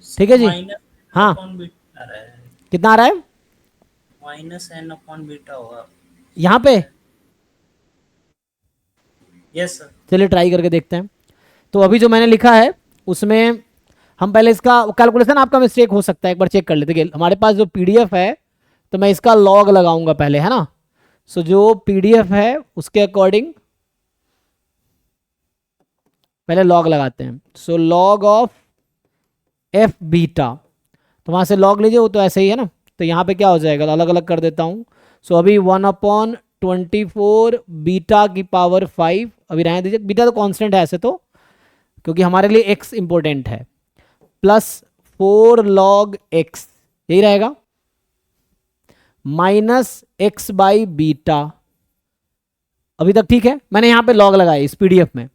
ठीक है जी। हाँ -n/बीटा आ रहा है, कितना आ रहा है -n/बीटा होगा यहाँ पे? Yes sir. चलिए ट्राई करके देखते हैं। तो अभी जो मैंने लिखा है उसमें हम पहले इसका कैलकुलेशन, आपका मिस्टेक हो सकता है, एक बार चेक कर लेते हैं। हमारे पास जो पीडीएफ है तो मैं इसका लॉग लगाऊंगा पहले, है ना। सो जो पीडीएफ है उसके अकॉर्डिंग पहले लॉग लगाते हैं। So log of F beta, तो वहाँ से लॉग लीजिए, वो तो ऐसे ही है ना। तो यहाँ पे क्या हो जाएगा, अलग अलग कर देता हूँ। सो अभी 1/24 बीटा की पावर 5, अभी रहने दीजिए, बीटा तो कांस्टेंट है ऐसे तो, क्योंकि हमारे लिए एक्स इंपॉर्टेंट है, प्लस 4 log x, यही रहेगा, माइनस x बाई बीटा। अभी तक ठीक है, मैंने यहाँ पे लॉग लगाया इस पीडीएफ में।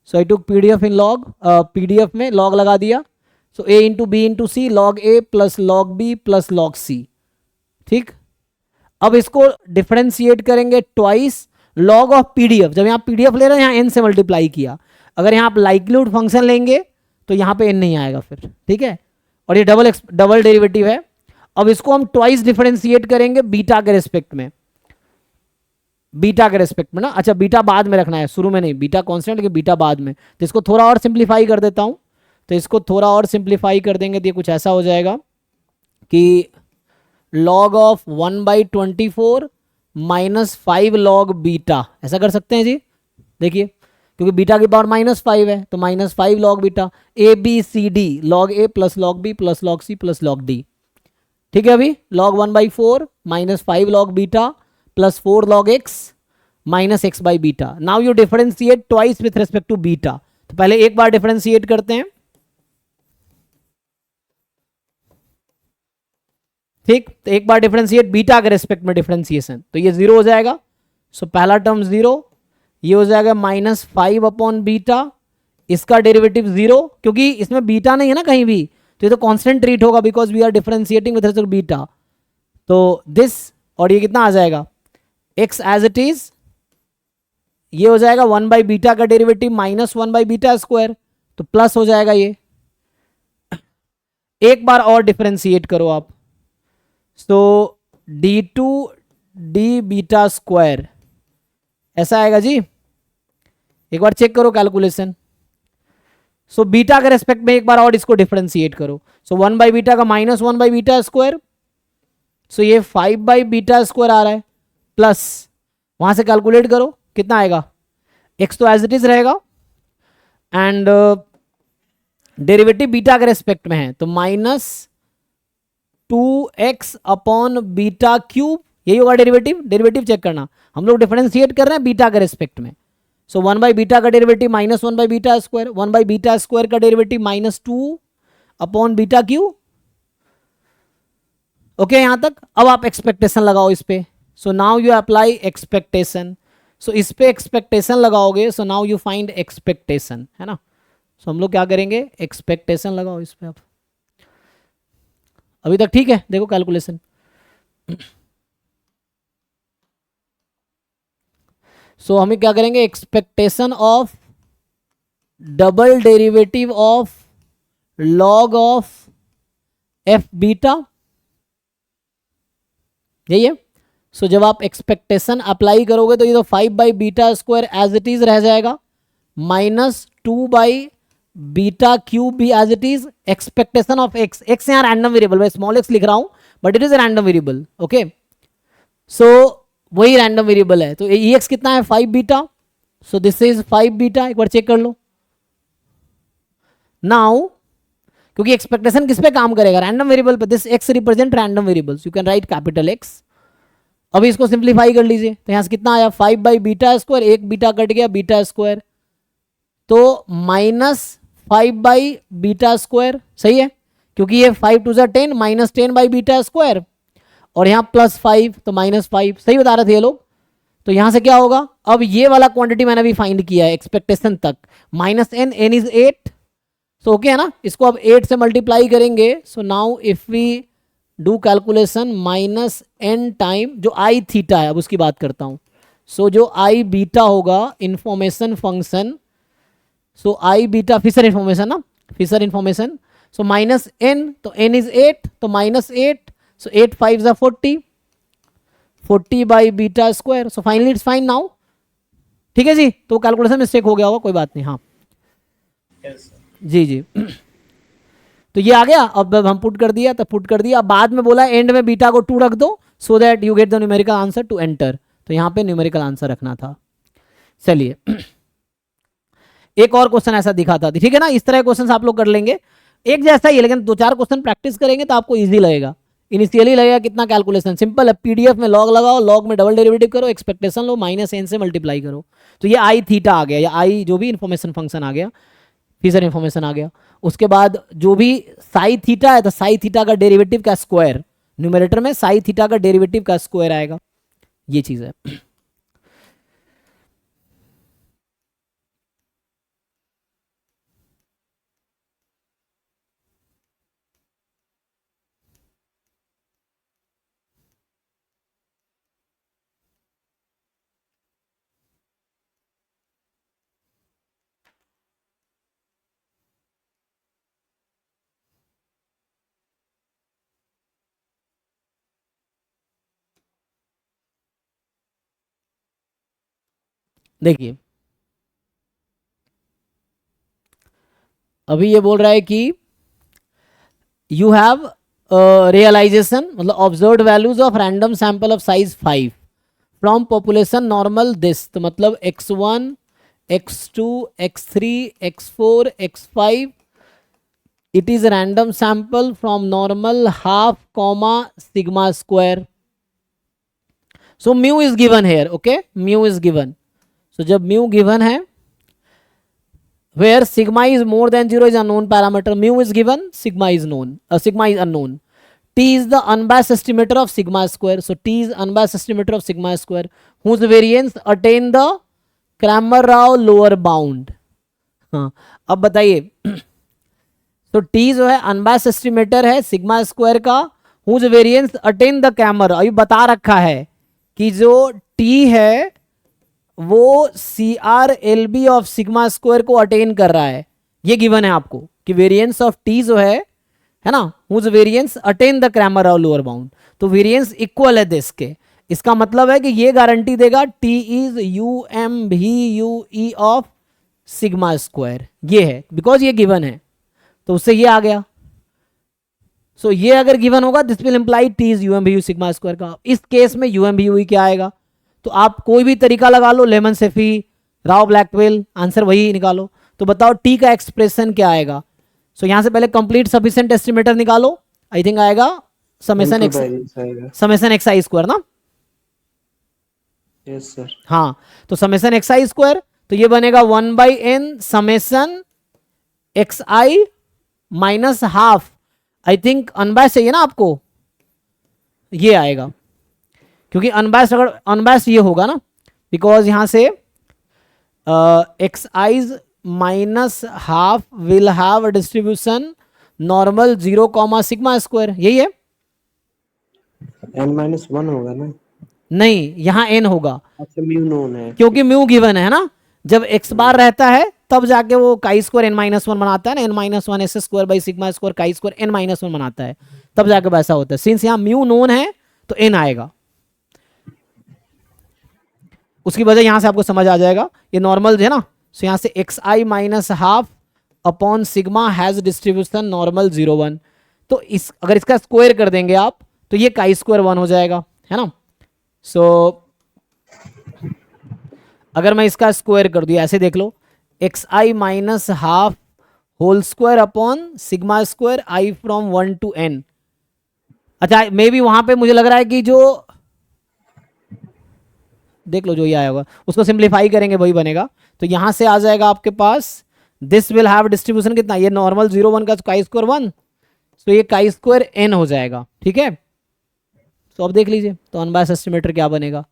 So I took PDF in log, PDF में लॉग लगा दिया। So a into B into C, log A plus log B plus log C. ठीक, अब इसको डिफ्रेंशिएट करेंगे ट्वाइस, लॉग ऑफ पीडीएफ, जब यहाँ पीडीएफ ले रहे हैं यहाँ n से मल्टीप्लाई किया, अगर यहाँ आप लाइक्लीहुड फंक्शन लेंगे तो यहाँ पे n नहीं आएगा फिर, ठीक है। और ये डबल डेरिवेटिव है। अब इसको हम ट्वाइस डिफरेंशिएट करेंगे बीटा के रेस्पेक्ट में, बीटा के रेस्पेक्ट में ना, अच्छा बीटा बाद में रखना है, शुरू में नहीं, बीटा कांस्टेंट लेकिन बीटा बाद में। तो इसको थोड़ा और सिंप्लीफाई कर देता हूं, तो इसको थोड़ा और सिंप्लीफाई कर देंगे तो ये कुछ ऐसा हो जाएगा कि log of 1/24 minus 5 log beta, ऐसा कर सकते हैं जी। देखिए क्योंकि बीटा की पावर -5 है तो -5 log beta, A B C D, log a plus log b plus log c plus log d, ठीक है। अभी log 1/4 minus 5 log beta plus 4 log x minus x by beta. Now you differentiate twice with respect to beta, तो पहले एक बार differentiate करते हैं, ठीक। तो एक बार डिफरेंशिएट बीटा के रेस्पेक्ट में डिफरेंशिएशन, तो ये 0 हो जाएगा। सो पहला टर्म 0, ये हो जाएगा -5 अपॉन बीटा, इसका डेरिवेटिव 0, क्योंकि इसमें बीटा नहीं है ना कहीं भी, तो ये तो कांस्टेंट ट्रीट होगा because we are differentiating with respect to beta. तो दिस, और ये कितना आ जाएगा x एज इट इज, ये हो जाएगा 1/बीटा का डेरिवेटिव -1/बीटा स्क्वायर, तो प्लस हो जाएगा ये। एक बार और डिफरेंशिएट करो आप, तो d2 d बीटा स्क्वायर ऐसा आएगा जी। एक बार चेक करो कैलकुलेशन। सो बीटा के रेस्पेक्ट में एक बार और इसको डिफरेंशिएट करो। सो 1/बीटा का -1/बीटा स्क्वायर, सो ये 5/बीटा स्क्वायर आ रहा है, प्लस वहां से कैलकुलेट करो कितना आएगा, x तो एज इट इज रहेगा एंड डेरिवेटिव बीटा के रेस्पेक्ट में है तो -2x अपॉन बीटा क्यूब, यही होगा डेरिवेटिव। डेरिवेटिव चेक करना, हम लोग डिफरेंशिएट कर रहे हैं बीटा के रेस्पेक्ट में। सो 1/बीटा का डेरिवेटिव -1/बीटा स्क्वायर, 1/बीटा स्क्वायर का derivative -2 upon beta cube. Okay यहां तक। अब आप एक्सपेक्टेशन लगाओ इस पे, so now you apply expectation. So इस पे एक्सपेक्टेशन लगाओगे, so now you find expectation, है ना। सो हम लोग क्या करेंगे, एक्सपेक्टेशन लगाओ इस पे। आप अभी तक ठीक है, देखो कैलकुलेशन। सो हमें क्या करेंगे, expectation of double derivative of log of F beta, यही है। सो जब आप एक्सपेक्टेशन अप्लाई करोगे तो ये तो 5/बीटा स्क्वायर एज इट इज रह जाएगा, -2/बीटा क्यूब भी as it is. Expectation of X, X यहाँ रैंडम वेरिएबल, मैं स्मॉल एक्स लिख रहा हूं but it is random variable, okay. So वही रैंडम वेरिएबल है, तो ये एक्स कितना है 5/बीटा, सो दिस इज 5/बीटा। एक बार चेक कर लो नाउ, क्योंकि एक्सपेक्टेशन किस पे काम करेगा, रैंडम वेरिएबल पे। This x represent random variables, you can write capital x. अभी इसको सिंप्लीफाई कर लीजिए, तो यहां से कितना आया 5/बीटा स्क्वायर, एक बीटा कट गया बीटा स्क्वायर, तो -5/बीटा स्क्वायर, सही है, क्योंकि ये 5 2 10 -10/बीटा स्क्वायर, और यहाँ +5 तो -5, सही बता रहे थे ये लोग। तो यहां से क्या होगा, अब ये वाला क्वांटिटी मैंने अभी फाइंड किया है एक्सपेक्टेशन तक, -n, n is 8, so okay है ना। इसको अब 8 से मल्टीप्लाई करेंगे, so now if we do calculation -n time जो आई थीटा है, अब उसकी बात करता हूं। सो जो आई बीटा होगा information function, so I beta Fisher information ना, फिशर इंफॉर्मेशन, सो -n, तो n इज 8 तो -8, सो 8 5 जा 40, 40/बीटा स्क्वायर। So finally it's fine now, ठीक है जी। तो कैलकुलेशन मिस्टेक हो गया होगा, कोई बात नहीं, हाँ जी जी। तो ये आ गया, अब हम पुट कर दिया तो पुट कर दिया। अब बाद में बोला एंड में बीटा को 2 रख दो so that you get the numerical answer to enter, तो यहाँ पे न्यूमेरिकल आंसर रखना था। चलिए एक और क्वेश्चन ऐसा दिखा था, ठीक है ना। इस तरह क्वेश्चन आप लोग कर लेंगे, एक जैसा ही है लेकिन 2-4 क्वेश्चन प्रैक्टिस करेंगे तो आपको इजी लगेगा। इनिशियली लगेगा कितना कैलकुलेशन, सिंपल है, पीडीएफ में लॉग लगाओ, लॉग में डबल डेरिवेटिव करो, एक्सपेक्टेशन लो, -n से मल्टीप्लाई करो, तो ये आई थीटा आ गया, या आई जो भी इन्फॉर्मेशन फंक्शन आ गया, फिशर इन्फॉर्मेशन आ गया। उसके बाद जो भी साई थीटा है तो साई थीटा का डेरिवेटिव का स्क्वायर, न्यूमरेटर में साई थीटा का डेरिवेटिव का स्क्वायर आएगा, ये चीज है। देखिए अभी ये बोल रहा है कि यू हैव रियलाइजेशन मतलब observed values of random sample of size 5 from population normal this, तो मतलब x1 x2 x3 x4 x5 it is a random sample from normal half comma sigma square. So mu is given here, okay, mu is given. So जब mu given है where sigma is more than 0 is unknown parameter, mu is given, sigma is known, sigma is unknown. T is the unbiased estimator of sigma square. So T is unbiased estimator of sigma square whose variance attain the Cramer-Rao lower bound. हाँ अब बताइए तो T जो है unbiased estimator है sigma square का whose variance attain the Cramer, अभी बता रखा है कि जो T है वो CR/LB ऑफ सिग्मा स्क्वायर को अटेन कर रहा है, ये गिवन है आपको कि वेरिएंस ऑफ T जो है ना whose variance attain the Cramer-Rao lower bound, तो वेरिएंस इक्वल है दिस के, इसका मतलब है कि ये गारंटी देगा T is UMVUE of sigma square, ये है बिकॉज ये गिवन है, तो उससे ये आ गया. सो ये अगर गिवन होगा this will imply T is UMVU sigma square का. इस केस में UMVUE क्या आएगा, तो आप कोई भी तरीका लगा लो, Lehmann Scheffe, Rao Blackwell, answer वही निकालो. तो बताओ T का एक्सप्रेशन क्या आएगा. सो यहां से पहले कंप्लीट सफिशिएंट एस्टिमेटर निकालो, आई थिंक आएगा समेशन एक्स आई स्क्वायर ना. Yes sir. हाँ तो समेशन एक्स आई स्क्वायर, तो ये बनेगा 1/n summation x I minus half, I think unbias चाहिए ना आपको, ये आएगा क्योंकि अनबायस अगर अनबायस ये होगा ना, बिकॉज यहां से x eyes minus half will have distribution normal 0 sigma square, यही है. n-1 होगा ना. नहीं यहाँ n होगा. अच्छा म्यू नोन है क्योंकि म्यू गिवन है ना, जब x बार रहता है तब जाके वो काई स्क्वायर n-1 बनाता है ना, n-1 s square by sigma square chi square n-1 बनाता है, तब जाके वैसा होता है. सिंस यहाँ म्यू नोन है तो n आएगा, उसकी वजह यहां से आपको समझ आ जाएगा, ये नॉर्मल है ना. सो यहां से x I minus half upon sigma has distribution normal 0 1, तो इस अगर इसका स्क्वायर कर देंगे आप तो ये काई स्क्वायर 1 हो जाएगा, है ना. सो अगर मैं इसका स्क्वायर कर दूं, ऐसे देख लो, X I minus half whole square upon sigma square I from 1 to n. अच्छा मे बी वहां पे मुझे लग रहा है कि जो देख लो जो ये आया होगा उसको सिंप्लीफाई करेंगे वही बनेगा, तो यहां से आ जाएगा आपके पास दिस विल हैव डिस्ट्रीब्यूशन कितना, ये नॉर्मल 0 1 का काई स्क्वायर 1, तो ये काई स्क्वायर n हो जाएगा. ठीक है, तो अब देख लीजिए तो अनबायस्ड एस्टिमेटर क्या बनेगा.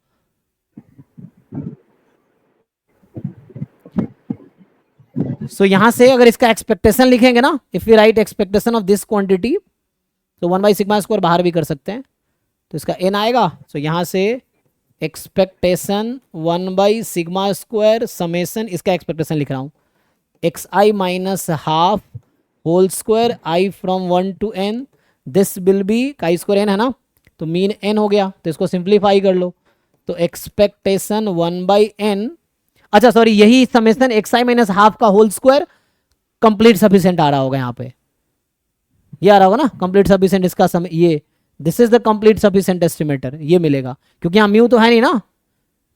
सो यहां से अगर इसका एक्सपेक्टेशन लिखेंगे ना, if you right expectation of this quantity, तो 1 बाई सिग्मा स्क्वायर बाहर भी कर सकते हैं, तो इसका n आएगा. सो यहां से expectation 1 by sigma square summation, इसका एक्सपेक्टेशन लिख रहा हूं, x I minus half whole square I from 1 to n, this will be chi square n है ना, तो मीन n हो गया, तो इसको सिंप्लीफाई कर लो, तो एक्सपेक्टेशन 1 बाई n, अच्छा सॉरी यही समेशन एक्स आई माइनस हाफ का होल स्क्वायर कंप्लीट सफिशिएंट आ रहा होगा, यहाँ पे ये आ रहा होगा ना कंप्लीट सफिशिएंट, इसका समय ये this is the complete sufficient estimator, ये मिलेगा क्योंकि यहाँ म्यू तो है नहीं ना,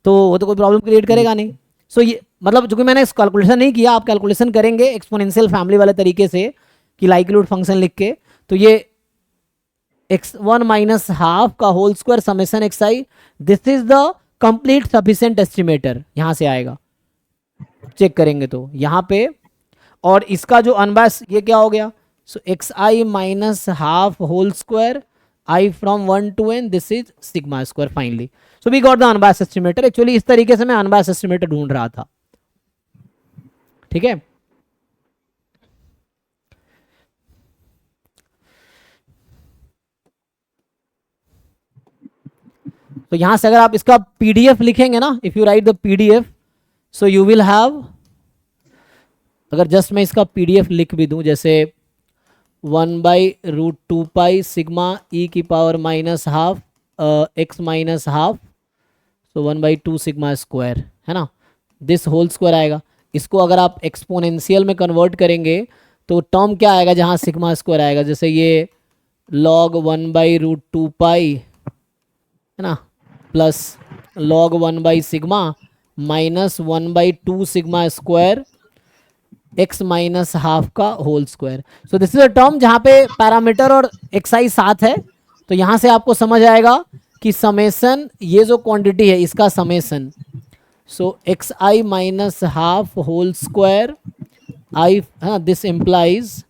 तो वो तो कोई प्रॉब्लम क्रिएट करेगा नहीं. सो ये मतलब चूंकि मैंने कैलकुलेशन नहीं किया, आप कैलकुलेशन करेंगे एक्सपोनेंशियल फैमिली वाले तरीके से कि लाइक्लीहुड फंक्शन लिख के, तो ये x1 माइनस हाफ का whole square summation x i, this is the complete sufficient estimator, यहां से आएगा. चेक करेंगे तो यहाँ पे, और इसका जो अनबायस्ड ये क्या हो गया, so X I minus half whole square I from 1 to n, this is sigma square finally. So we got the unbiased estimator. Actually इस तरीके से मैं अनबायस्ड एस्टिमेटर ढूंढ रहा था. ठीक है, तो यहां से अगर आप इसका पीडीएफ लिखेंगे ना, if you right the PDF, so you will have, अगर जस्ट मैं इसका पीडीएफ लिख भी दूं, जैसे 1/√2 पाई सिग्मा ई की power minus half X minus half, so 1/2 sigma square, है ना, दिस होल स्क्वायर आएगा। इसको अगर आप एक्सपोनेंशियल में कन्वर्ट करेंगे तो टर्म क्या आएगा जहाँ सिग्मा स्क्वायर आएगा, जैसे ये log 1/√2 पाई है ना, plus log 1 sigma minus 1/2 sigma square x minus half का whole square. So this is a term जहाँ पे पैरामीटर और xi साथ है, तो यहाँ से आपको समझ आएगा कि समेसन, ये जो क्वांटिटी है इसका summation, so xi minus half whole square I, हाँ, this implies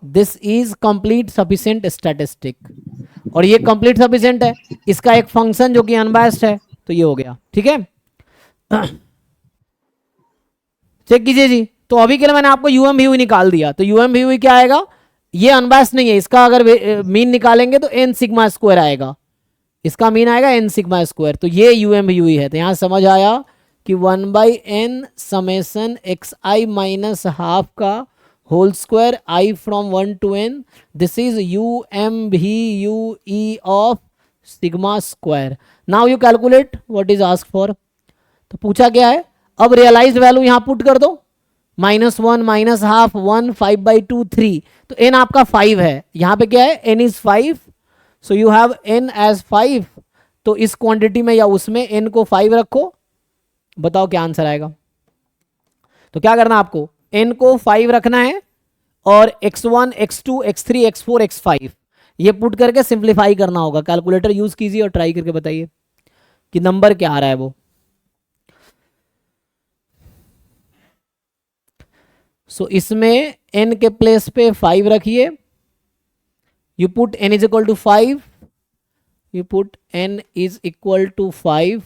this is complete sufficient statistic, और ये कंप्लीट सफिशिएंट है, इसका एक फंक्शन जो कि अनबायस्ड है, तो ये हो गया। ठीक है, चेक कीजिए जी। तो अभी के लिए मैंने आपको यूएम वी निकाल दिया, तो यूएम वी क्या आएगा, ये अनबायस्ड नहीं है, इसका अगर मीन निकालेंगे तो एन सिग्मा स्क्वायर आएगा, इसका मीन आएगा एन सिग्मा स्क्वायर, तो ये यूएम वी है। तो यहां समझ आया कि 1/n summation xi minus half का whole square i from 1 to n, this is UMVUE of sigma square. Now you calculate what is ask for. तो पूछा क्या है, अब रियलाइज्ड वैल्यू यहां पुट कर दो, -1 माइनस हाफ 1 5/2 3, तो n आपका 5 है, यहां पे क्या है n is 5, so you have n as 5, तो इस क्वांटिटी में या उसमें n को 5 रखो, बताओ क्या आंसर आएगा। तो क्या करना आपको, n को 5 रखना है और x1 x2 x3 x4 x5 ये पुट करके सिंप्लीफाई करना होगा। कैलकुलेटर यूज कीजिए और ट्राई करके बताइए कि नंबर क्या आ रहा है वो। सो इसमें n के प्लेस पे 5 रखिए, you put n is equal to 5, you put n is equal to 5,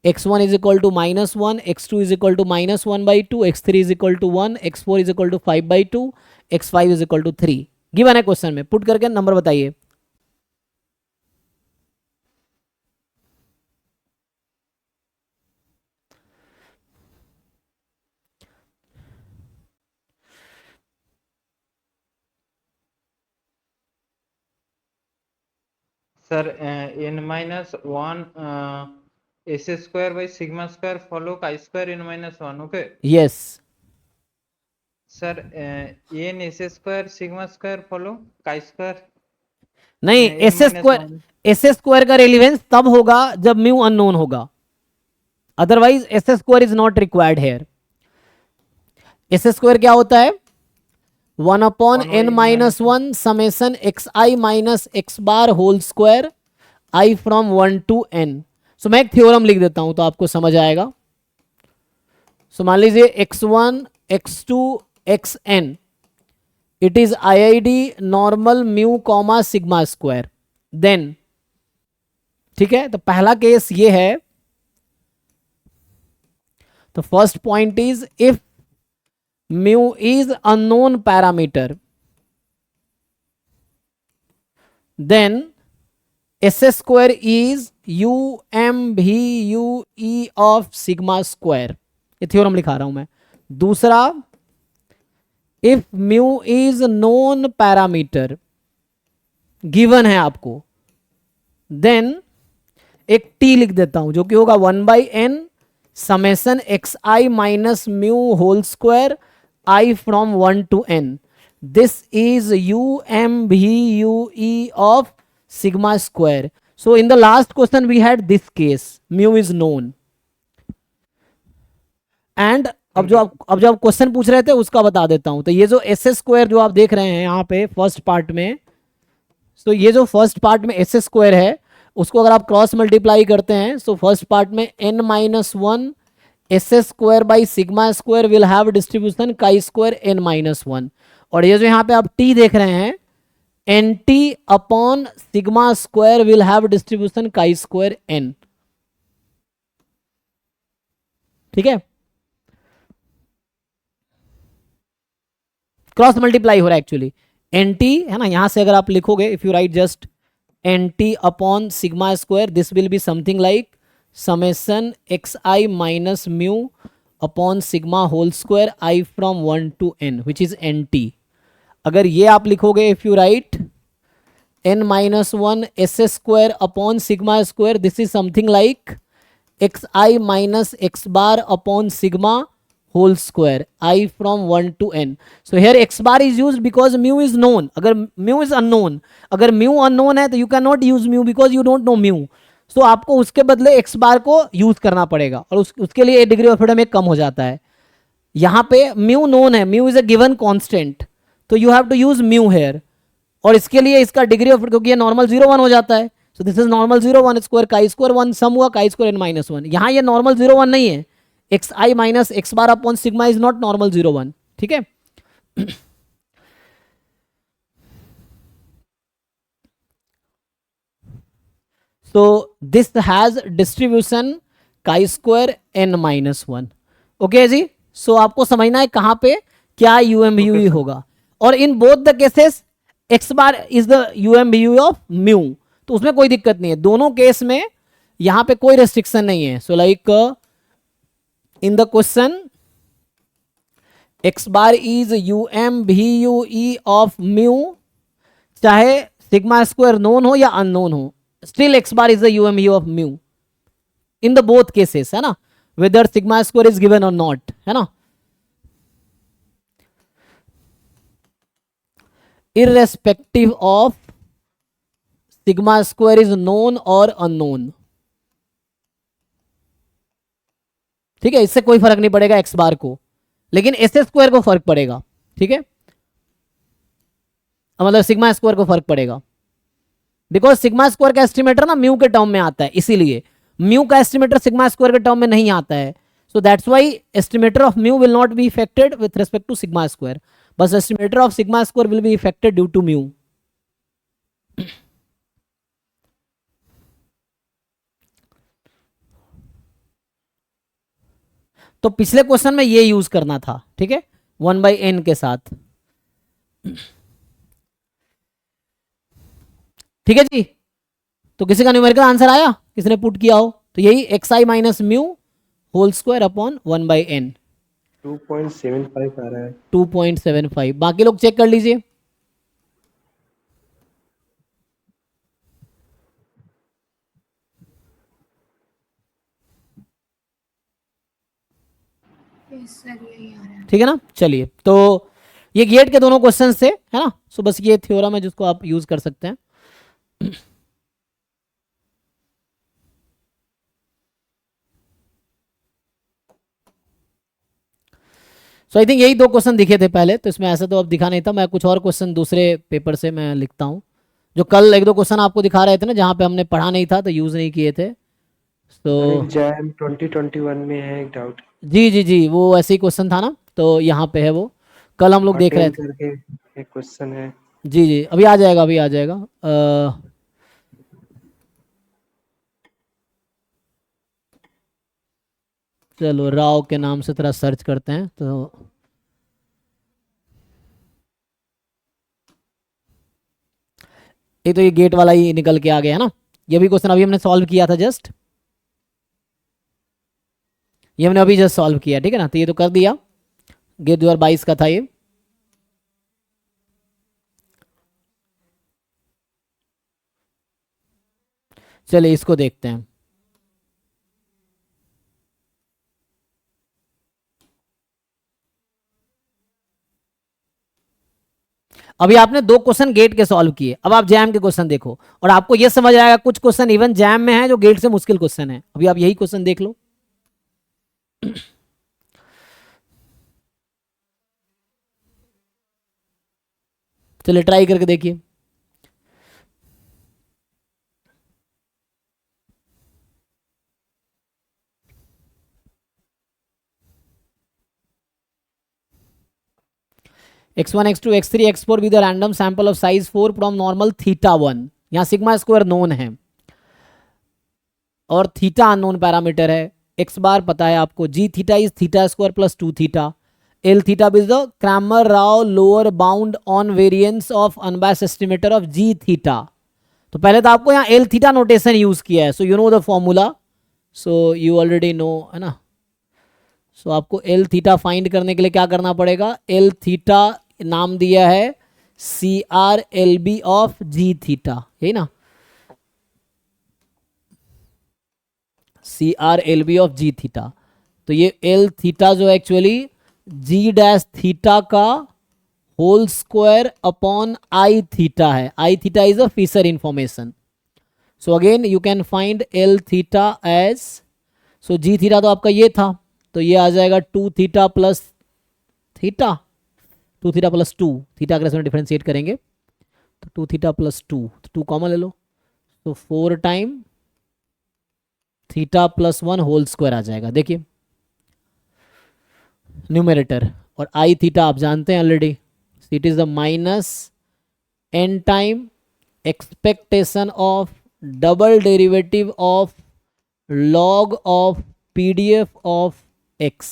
x1 is equal to -1, x2 is equal to -1/2, x3 is equal to 1, x4 is equal to 5/2, x5 is equal to 3 given है question में, put करके number बताइए। Sir n-1 s square by sigma square follow chi square n-1, okay? Yes sir n s square sigma square follow chi square नहीं, s square का relevance तब होगा जब mu unknown होगा, otherwise s square is not required here. S square क्या होता है, 1/n-1 summation xi minus x bar whole square i from 1 to n। So मैं एक थ्योरम लिख देता हूं तो आपको समझ आएगा। सो मान लीजिए x1 x2 xn, it is IID normal mu comma sigma square, then ठीक है। तो पहला केस ये है, तो first point is if mu is unknown parameter, then s square is UMVUE of sigma square, ये थ्योरम लिखा रहा हूं मैं। दूसरा, if mu is known parameter given है आपको, देन एक टी लिख देता हूं जो कि होगा 1/n summation xi minus mu whole square i from 1 to n, this is UMVUE of sigma square. So in the last question we had this case, mu is known, and अब जो आप question पूछ रहे थे उसका बता देता हूं। तो ये जो एस स्क्वायर जो आप देख रहे हैं यहाँ पे फर्स्ट पार्ट में, तो ये जो फर्स्ट पार्ट में एस स्क्वायर है उसको अगर आप क्रॉस मल्टीप्लाई करते हैं, सो फर्स्ट पार्ट में n-1 s square by sigma square will have distribution chi square n-1, और ये जो यहाँ पे आप t देख रहे हैं nt upon sigma square will have distribution chi square n। ठीक है, क्रॉस मल्टीप्लाई हो रहा है एक्चुअली, nt है ना, यहां से अगर आप लिखोगे, if you write just nt upon sigma square, this will be something like summation xi minus mu upon sigma whole square i from 1 to n which is nt। अगर ये आप लिखोगे, if you write n-1 s square upon sigma square, this is something like x I minus x bar upon sigma whole square I from 1 to n. So here x bar is used because mu is known. अगर mu is unknown, अगर mu unknown है तो you cannot use mu because you don't know mu. So आपको उसके बदले x bar को use करना पड़ेगा और उसके लिए डिग्री ऑफ फ्रीडम एक कम हो जाता है. यहाँ पे mu known है, mu is a given constant, तो you have to use mu here. और इसके लिए इसका डिग्री ऑफ, क्योंकि ये नॉर्मल 0 1 हो जाता है, so this is normal 0 1 square chi square 1 सम हुआ काई स्क्वायर n माइनस 1. यहाँ ये नॉर्मल 0 1 नहीं है, X I minus x bar upon sigma is not normal 0 1. ठीक है. So this has distribution chi square n minus 1. Okay जी. सो आपको समझना है कहां पे क्या UMBUE होगा. और in both the cases X bar is the UMBUE of mu, तो उसमें कोई दिक्कत नहीं है. दोनों केस में यहां पे कोई रेस्ट्रिक्शन नहीं है. So like in the question x bar is UMBUE of mu, चाहे सिग्मा स्क्वायर नोन हो या अननोन हो, still x bar is the UMBUE of mu in the both cases, है ना, whether sigma square is given or not, है ना. irrespective of sigma square is known or unknown. ठीक है, इससे कोई फर्क नहीं पड़ेगा एक्स बार को, लेकिन एस स्क्वायर को फर्क पड़ेगा. ठीक है, मतलब सिग्मा स्क्वायर को फर्क पड़ेगा, बिकॉज सिग्मा स्क्वायर का एस्टिमेटर ना म्यू के टर्म में आता है, इसीलिए म्यू का एस्टिमेटर सिग्मा स्क्वायर के टर्म में नहीं आता है. So that's why estimator of mu will not be affected with respect to sigma square, बस estimator of sigma square will be affected due to mu. तो पिछले क्वेश्चन में ये यूज करना था. ठीक है, 1/n के साथ. ठीक है जी. तो किसी का न्यूमेरिकल आंसर आया, किसने पुट किया हो, तो यही एक्स आई minus mu whole square upon 1/n. 2.75 आ रहा है. 2.75. बाकी लोग चेक कर लीजिए. ठीक है ना. चलिए, तो ये गेट के दोनों क्वेश्चन थे, है ना. सो बस ये थ्योरम है जिसको आप यूज कर सकते हैं. सो आई थिंक यही दो क्वेश्चन दिखे थे पहले, तो इसमें ऐसा तो अब दिखा नहीं था. मैं कुछ और क्वेश्चन दूसरे पेपर से मैं लिखता हूँ, जो कल एक दो क्वेश्चन आपको दिखा रहे थे ना, जहाँ पे हमने पढ़ा नहीं था तो यूज नहीं किए थे. तो जैम 2021 में है एक डाउट. जी जी जी, वो ऐसे ही क्वेश्चन था ना, तो यहाँ पे है वो, कल हम लोग देख रहे थे. करके एक क्वेश्चन है. जी जी, अभी आ जाएगा, अभी आ जाएगा. चलो राव के नाम से थोड़ा सर्च करते हैं. तो ये गेट वाला ही निकल के आ गया है ना. ये भी क्वेश्चन अभी हमने सॉल्व किया था जस्ट, ये हमने अभी जस्ट सॉल्व किया. ठीक है ना, तो ये तो कर दिया. गेट 2022 का था ये. चलिए इसको देखते हैं. अभी आपने दो क्वेश्चन गेट के सॉल्व किए, अब आप जैम के क्वेश्चन देखो और आपको यह समझ आएगा कुछ क्वेश्चन इवन जैम में है जो गेट से मुश्किल क्वेश्चन है. अभी आप यही क्वेश्चन देख लो. चलिए ट्राई करके देखिए. x1 x2 x3 x4 with a random sample of size 4 from normal theta 1. यहाँ सिग्मा स्क्वायर नोन है और थीटा अननोन पैरामीटर है. एक्स बार पता है आपको, G theta is theta square plus 2 theta. L theta is the Cramer Rao lower bound on variance of unbiased estimator of ji theta. तो पहले तो आपको यहाँ एल थीटा नोटेशन यूज किया है, so you know the formula, so you already know, है ना. सो आपको एल थीटा फाइंड करने के लिए क्या करना पड़ेगा, एल थीटा नाम दिया है CR/LB ऑफ जी थीटा, यही ना. C R L B of ji theta. तो ये एल थीटा जो एक्चुअली जी डैश थीटा का whole square upon I theta है। I theta is a Fisher information. So again you can find L theta as, so G theta तो आपका ये था, तो ये आ जाएगा 2 theta plus theta, 2 theta plus 2, theta के रेस्पेक्ट में डिफरेंशिएट करेंगे तो 2 थीटा प्लस 2, तो 2 कॉमन ले लो, तो 4 time theta plus 1 whole square आ जाएगा। देखिए न्यूमरेटर, और आई थीटा आप जानते हैं already, it is the minus n time expectation of double derivative of log of PDF of x।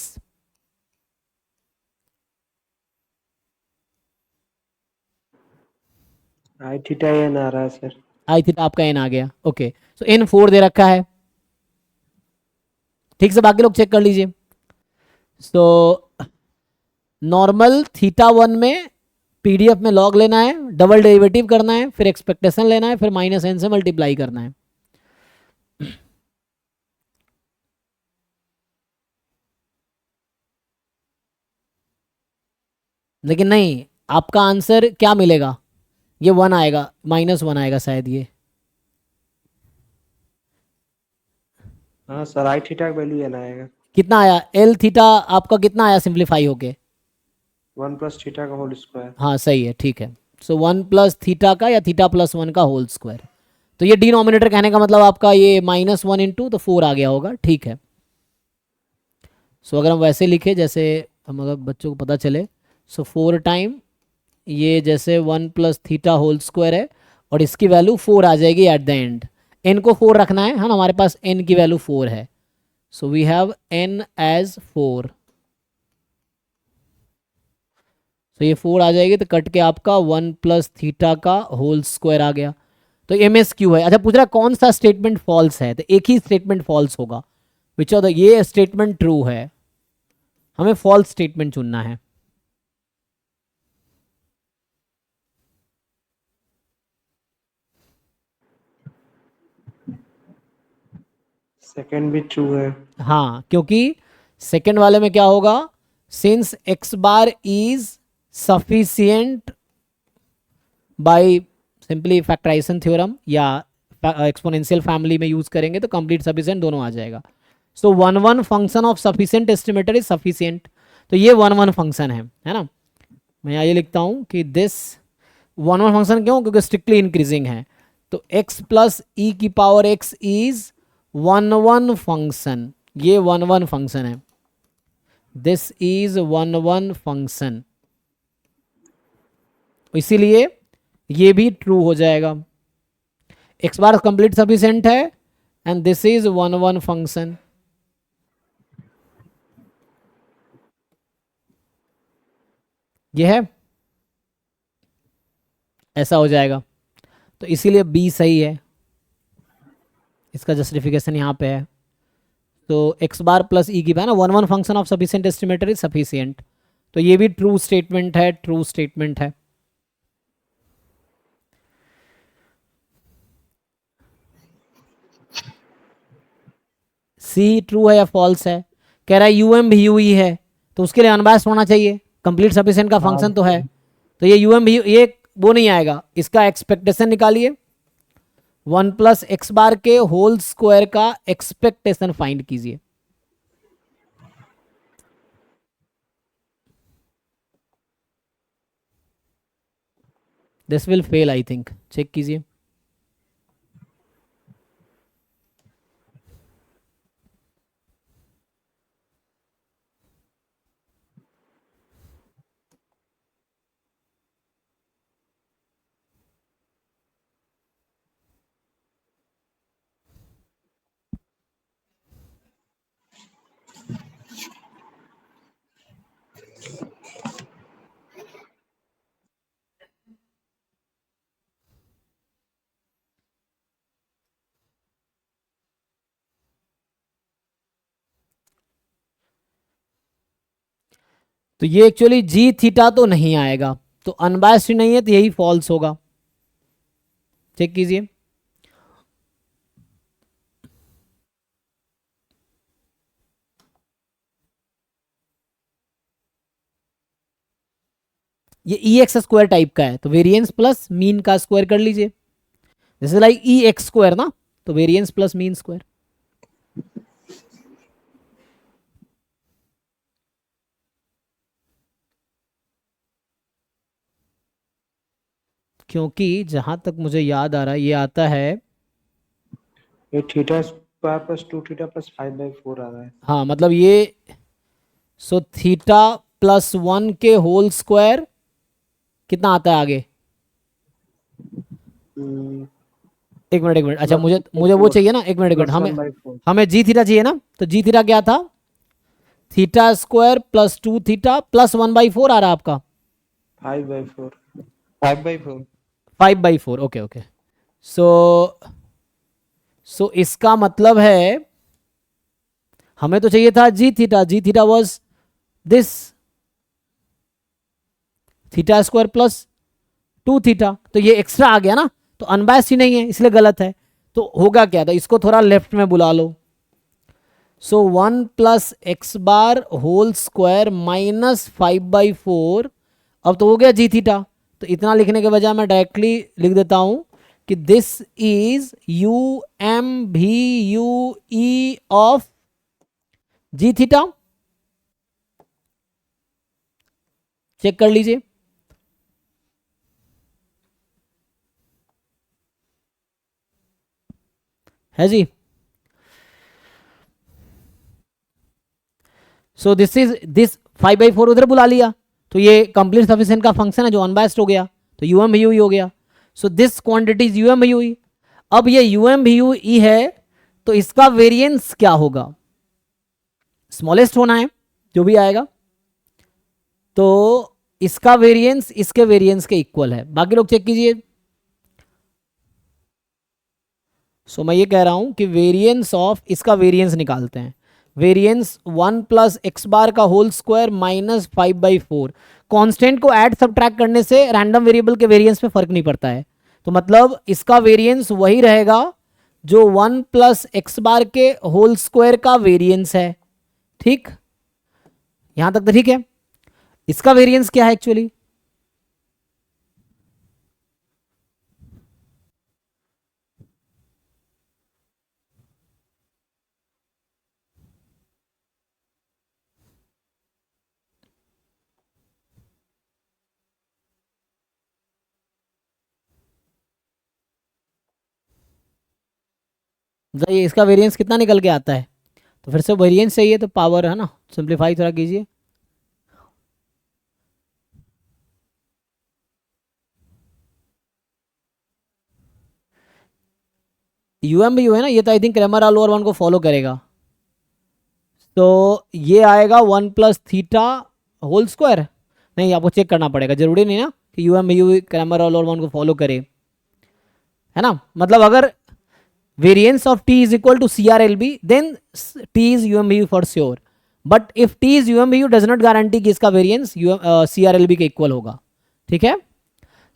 I theta n आ रहा है सर। आई थीटा आपका एन आ गया, ओके। सो एन 4 दे रखा है, ठीक से बाकी लोग चेक कर लीजिए। सो नॉर्मल थीटा 1 में पीडीएफ में लॉग लेना है, डबल डेरिवेटिव करना है, फिर एक्सपेक्टेशन लेना है, फिर माइनस एन से मल्टीप्लाई करना है। लेकिन नहीं, आपका आंसर क्या मिलेगा, ये 1 आएगा, -1 आएगा शायद ये। हाँ सर, आई थीटा का वैल्यू एन आएगा। कितना आया एल थीटा आपका, कितना आया सिंप्लीफाई होके? 1 प्लस थीटा का होल स्क्वायर। हाँ सही है, ठीक है। सो 1 प्लस थीटा का या थीटा प्लस 1 का होल स्क्वायर। तो ये डिनोमिनेटर कहने का मतलब आपका ये -1 इंटू तो 4 आ गया होगा, ठीक है। सो अगर हम वैसे लिखे जैसे हम, अगर बच्चों को पता चले, सो 4 टाइम ये जैसे 1 प्लस थीटा होल स्क्वायर है और इसकी वैल्यू 4 आ जाएगी एट द एंड। एन को 4 रखना है, हाँ हमारे पास एन की वैल्यू 4 है, so we have n as 4। तो ये 4 आ जाएगी, तो कट के आपका 1 प्लस थीटा का होल स्क्वायर आ गया। तो एम एस क्यू है। अच्छा पूछ रहा है कौन सा स्टेटमेंट फॉल्स है, तो एक ही स्टेटमेंट फॉल्स होगा, विच ऑफ द, ये स्टेटमेंट ट्रू है, हमें फॉल्स स्टेटमेंट चुनना है। सेकंड भी ट्रू है। हाँ, क्योंकि सेकंड वाले में क्या होगा, since x bar is sufficient by simply factorization theorem या एक्सपोनेंशियल फैमिली में यूज करेंगे तो कंप्लीट सफिशियंट दोनों आ जाएगा। So 1 function of sufficient estimator is sufficient, तो ये 1 फंक्शन है ना। मैं यहाँ ये लिखता हूँ कि दिस 1 फंक्शन क्यों, क्योंकि स्ट्रिक्टली इंक्रीजिंग है, तो x प्लस ई की पावर x इज 1 फंक्शन, ये 1 फंक्शन है, दिस इज 1 फंक्शन, इसीलिए ये भी ट्रू हो जाएगा। x बार कंप्लीट सफिशिएंट है एंड दिस इज 1 फंक्शन। ये है, ऐसा हो जाएगा, तो इसीलिए b सही है, इसका जस्टिफिकेशन यहाँ पे है। तो x बार प्लस ई की है ना, 1 function of sufficient estimator is sufficient, तो ये भी ट्रू स्टेटमेंट है, ट्रू स्टेटमेंट है। सी ट्रू है या फॉल्स है, कह रहा है यूएम भी यू ही है, तो उसके लिए अनबायस्ड होना चाहिए, कंप्लीट सफिशिएंट का फंक्शन तो है, तो ये यूएम भी ये वो नहीं आएगा, इसका एक्सपेक्टेशन निकालिए, 1 प्लस एक्स बार के होल स्क्वायर का एक्सपेक्टेशन फाइंड कीजिए। This will fail I think, check कीजिए। तो ये एक्चुअली जी थीटा तो नहीं आएगा, तो अनबायस्ड नहीं है, तो यही फॉल्स होगा, चेक कीजिए। ये ई एक्स स्क्वायर टाइप का है, तो वेरिएंस प्लस मीन का स्क्वायर कर लीजिए, this is like E x square ना, तो वेरिएंस प्लस मीन स्क्वायर। क्योंकि जहां तक मुझे याद आ रहा है ये आता है, ये theta square plus 2 theta plus 5/4 आ रहा है। हाँ मतलब ये, सो थीटा प्लस 1 के होल स्क्वायर कितना आता है आगे, हम्म, एक मिनट, अच्छा प्लस मुझे मुझे वो चाहिए ना, एक मिनट, हमें 1/4 हमें जी थीटा चाहिए ना, तो जी थीटा क्या था, theta square plus 2 theta plus 1/4 आ रहा है आपका, 5/4। 5/4। 5/4, ओके ओके। सो सो इसका मतलब है हमें तो चाहिए था g theta was this, theta square plus 2 theta, तो ये एक्स्ट्रा आ गया ना, तो अनबायस्ड ही नहीं है इसलिए गलत है। तो होगा क्या था, इसको थोड़ा लेफ्ट में बुला लो, so 1 plus x bar whole square minus 5/4, अब तो हो गया जी थीटा, तो इतना लिखने के बजाय मैं डायरेक्टली लिख देता हूं कि this is U M V U E of ji theta, check कर लीजिए, है जी। सो दिस इज दिस 5/4 उधर बुला लिया, तो ये कंप्लीट सफिशिएंट का फंक्शन है जो अनबायस्ड हो गया, तो U M V U E हो गया। So this quantity is U M V U E. अब ये U M V U E है, तो इसका वेरिएंस क्या होगा, स्मॉलेस्ट होना है जो भी आएगा, तो इसका वेरिएंस इसके वेरिएंस के इक्वल है। बाकी लोग चेक कीजिए। सो मैं ये कह रहा हूं कि वेरिएंस ऑफ, इसका वेरिएंस निकालते हैं, वेरिएंस 1 प्लस एक्स बार का होल स्क्वायर माइनस 5/4, कांस्टेंट को ऐड सब्ट्रैक्ट करने से रैंडम वेरिएबल के वेरिएंस में फर्क नहीं पड़ता है, तो मतलब इसका वेरिएंस वही रहेगा जो 1 प्लस एक्स बार के होल स्क्वायर का वेरिएंस है, ठीक, यहां तक तो ठीक है। इसका वेरिएंस क्या है एक्चुअली, ये इसका वेरिएंस कितना निकल के आता है, तो फिर से वेरिएंस चाहिए तो पावर है ना, सिंप्लीफाई थोड़ा कीजिए, यूएम भी यू है ना, ये तो I think Cramer all over 1 को फॉलो करेगा, तो ये आएगा 1 प्लस थीटा होल स्क्वायर, नहीं आपको चेक करना पड़ेगा, जरूरी नहीं ना कि यूएम भी यू क्रैमर ऑल ओवर 1 को फॉलो करे, है ना, मतलब अगर variance of T is equal to C R L B then T is UM भी you for sure, but if T is UM भी यू डज नॉट गारंटी कि इसका variance C R L B के equal होगा, ठीक है।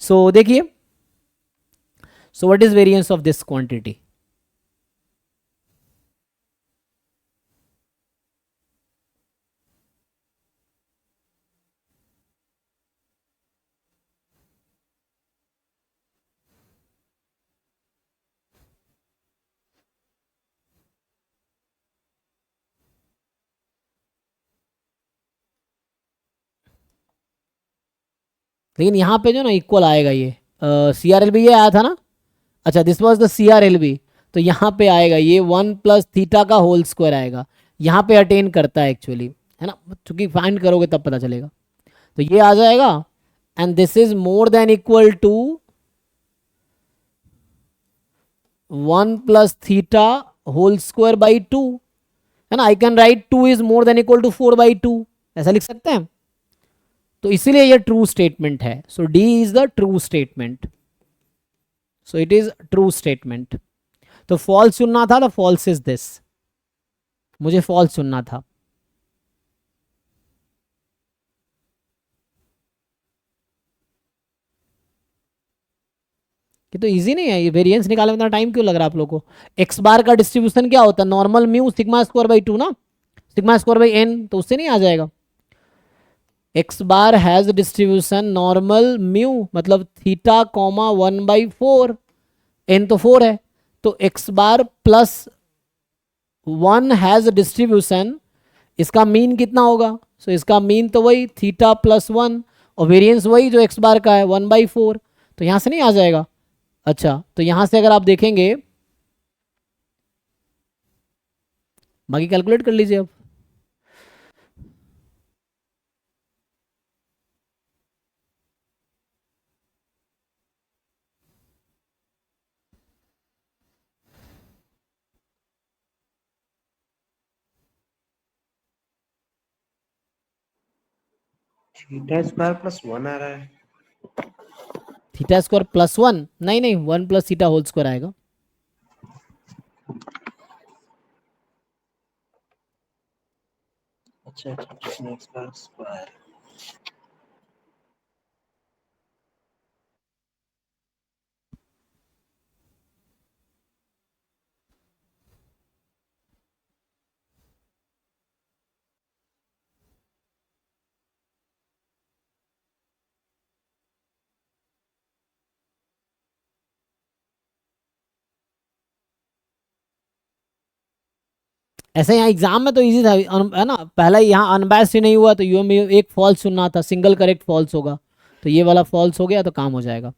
So देखिए, so what is variance of this quantity, लेकिन यहाँ पे जो ना इक्वल आएगा, ये सी आर एल बी ये आया था ना, अच्छा this was the C R L B, तो यहाँ पे आएगा ये 1 प्लस थीटा का होल स्क्वायर आएगा, यहाँ पे अटेन करता है एक्चुअली, है ना, चूंकि फाइंड करोगे तब पता चलेगा, तो ये आ जाएगा and this is more than equal to 1 plus theta whole square by 2, है ना, I can write 2 is more than equal to 4/2, ऐसा लिख सकते हैं, तो इसीलिए ये ट्रू स्टेटमेंट है। So D is the true statement, so it is true statement. तो फॉल्स चुनना था, तो फॉल्स इज दिस, मुझे फॉल्स चुनना था। ये तो इजी नहीं है, ये वेरिएंस निकालने में इतना टाइम क्यों लग रहा है आप लोगों को। एक्स बार का डिस्ट्रीब्यूशन क्या होता है, normal mu sigma square by 2 ना, सिग्मा स्क्वायर बाई एन, तो उससे नहीं आ जाएगा। X bar has distribution normal mu मतलब थीटा कॉमा 1/4, एन तो 4 है, तो X bar plus 1 has distribution, इसका मीन कितना होगा? सो इसका मीन तो वही थीटा प्लस 1 और वेरिएंस वही जो एक्स बार का है 1/4, तो यहाँ से नहीं आ जाएगा। अच्छा, तो यहाँ से अगर आप देखेंगे, बाकी कैलकुलेट कर लीजिए अब। थीटा स्क्वायर प्लस 1 आ रहा है। थीटा स्क्वायर प्लस 1 नहीं नहीं, 1 प्लस थीटा होल स्क्वायर आएगा। अच्छा अच्छा, एक्स बार स्क्वायर। ऐसे यहाँ एग्जाम में तो इजी था, है ना, पहला यहाँ अनबैस्ड ही नहीं हुआ तो यू में एक फॉल्स चुनना था, सिंगल करेक्ट फॉल्स होगा, तो ये वाला फॉल्स हो गया तो काम हो जाएगा।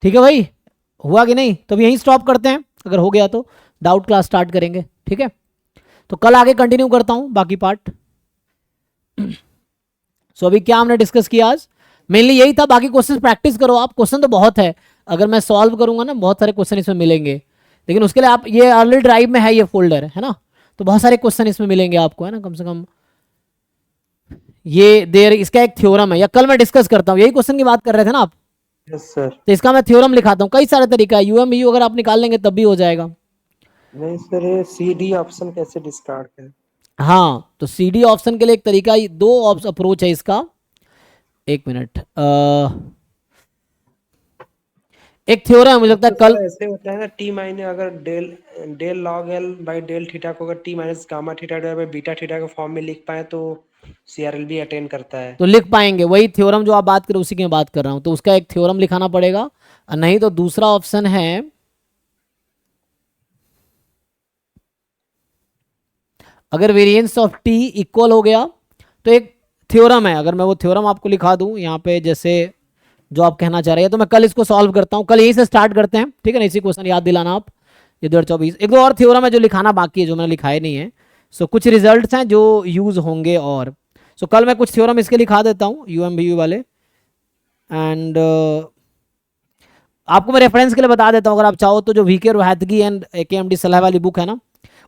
ठीक है भाई, हुआ कि नहीं? तो अब यहीं स्टॉप करते हैं, अगर हो गया तो डाउट क्लास स्टार्ट करेंगे, ठीक है? तो कल आगे कंटिन्यू करता हूं बाकी पार्ट। सो अभी क्या हमने डिस्कस किया आज, मेनली यही था। बाकी क्वेश्चन प्रैक्टिस करो आप, क्वेश्चन तो बहुत है, अगर मैं सॉल्व करूंगा ना बहुत सारे क्वेश्चन इसमें मिलेंगे, लेकिन उसके लिए आप, ये अर्ली ड्राइव में है ये फोल्डर, है ना, तो बहुत सारे क्वेश्चन इसमें मिलेंगे आपको, है ना, कम से कम ये देर इसका एक थ्योरम है, या कल मैं डिस्कस करता हूँ, यही क्वेश्चन की बात कर रहे थे ना आप, यस सर। तो इसका मैं थ्योरम लिखाता हूँ। कई सारे तरीका है, यूएम यू अगर आप निकाल लेंगे तब भी हो जाएगा। नहीं सर, ये सी डी ऑप्शन कैसे डिस्कार्ड करें? हाँ, तो सी डी ऑप्शन के लिए एक तरीका, दो अप्रोच है इसका। एक मिनट, एक थ्योरम मुझे लगता है तो कल, सर ऐसे होता है ना, टी माइनस अगर del del log L by del theta को अगर t minus gamma theta divide by beta theta के फॉर्म में लिख पाए तो सीआरएल भी अटेन करता है। तो लिख पाएंगे, वही थ्योरम जो आप बात करें उसी की मैं बात कर रहा हूं, तो उसका एक थ्योरम लिखाना पड़ेगा, और नहीं तो दूसरा ऑप्शन है, अगर वेरिएंस ऑफ टी इक्वल हो गया तो एक थ्योरम है, अगर मैं वो थ्योरम आपको लिखा दूं यहाँ पे, जैसे जो आप कहना चाह रहे हैं, तो मैं कल इसको सॉल्व करता हूँ, कल यहीं से स्टार्ट करते हैं, ठीक है ना? इसी क्वेश्चन याद दिलाना आप, ये 2024 एक दो और थ्योरम है जो लिखाना बाकी है, जो मैंने लिखाए नहीं है। सो कुछ रिजल्ट्स हैं जो यूज होंगे, और सो कल मैं कुछ थ्योरम इसके लिखा देता हूँ यूएमबीयू वाले, एंड आपको मैं रेफरेंस के लिए बता देता हूँ, अगर आप चाहो तो जो वीके रोहतगी एंड एकेएमडी सलाह वाली बुक है ना,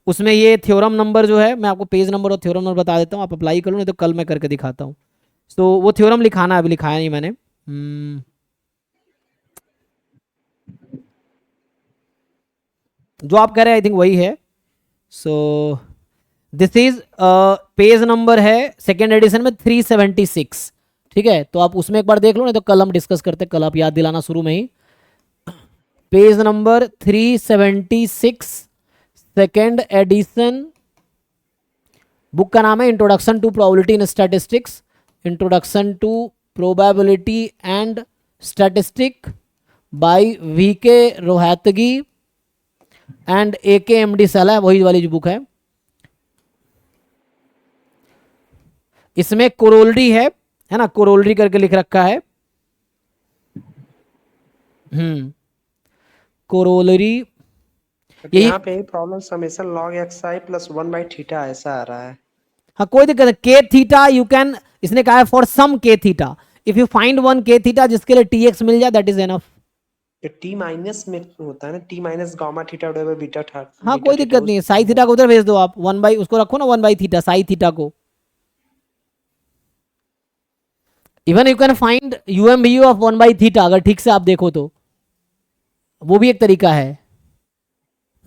उसमें ये थ्योरम नंबर जो है, मैं आपको पेज नंबर और थ्योरम नंबर बता देता हूँ, आप अप्लाई कर लो, नहीं तो कल मैं करके दिखाता हूँ। तो वो थ्योरम लिखाना है, अभी लिखाया नहीं मैंने। जो आप कह रहे हैं आई थिंक वही है। So this is page number है सेकेंड एडिशन में 376, ठीक है? तो आप उसमें एक बार देख लो, नहीं तो कल हम डिस्कस करते हैं, कल आप याद दिलाना शुरू में ही। Page number 376 second edition, book का नाम है introduction to probability in statistics, introduction to probability and statistic by V K Rohatgi and A K M D Saleh, वही वाली जो बुक है। इसमें कोरोलरी है ना, कोरोलरी करके लिख रखा है, कोरोलरी। यही, यहाँ पे problem summation log x I plus 1 by theta ऐसा आ रहा है। हाँ कोई दिक्कत नहीं, के थीटा यू कैन, इसने कहा है फॉर सम के theta, if you find one के थीटा जिसके लिए टी एक्स मिल जाए that is enough. T minus में होता है ना, t minus gamma theta divide by beta था। हाँ कोई दिक्कत नहीं है, साई थीटा को उधर भेज दो आप, 1 बाई उसको रखो ना, 1 बाई थीटा, साई थीटा को। Even you can find UMVUE of 1 by theta, अगर ठीक से आप देखो तो वो भी एक तरीका है।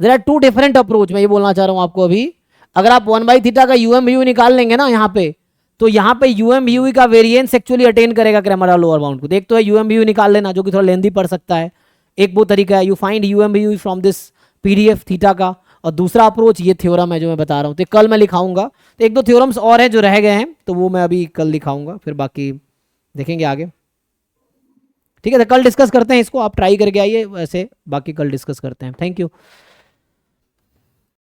There are two different approach, मैं ये बोलना चाह रहा हूं आपको अभी। अगर आप 1 बाई थीटा का यूएमबीयू निकाल लेंगे ना यहाँ पे, तो यहाँ पे यूएमबीयू का वेरिएंस एक्चुअली अटेन करेगा क्रैमर लोअर बाउंड को। एक तो है यूएमबीयू निकाल लेना, जो कि थोड़ा लेंदी पड़ सकता है, एक वो तरीका है, you find UMVUE from this PDF theta का, और दूसरा अप्रोच ये थ्योरम है जो मैं बता रहा हूँ, तो कल मैं लिखाऊंगा। तो एक दो थ्योरम्स और हैं जो रह गए हैं, तो वो मैं अभी कल लिखाऊंगा, फिर बाकी देखेंगे आगे, ठीक है? तो कल डिस्कस करते हैं इसको, आप ट्राई करके आइए, वैसे बाकी कल डिस्कस करते हैं। Thank you.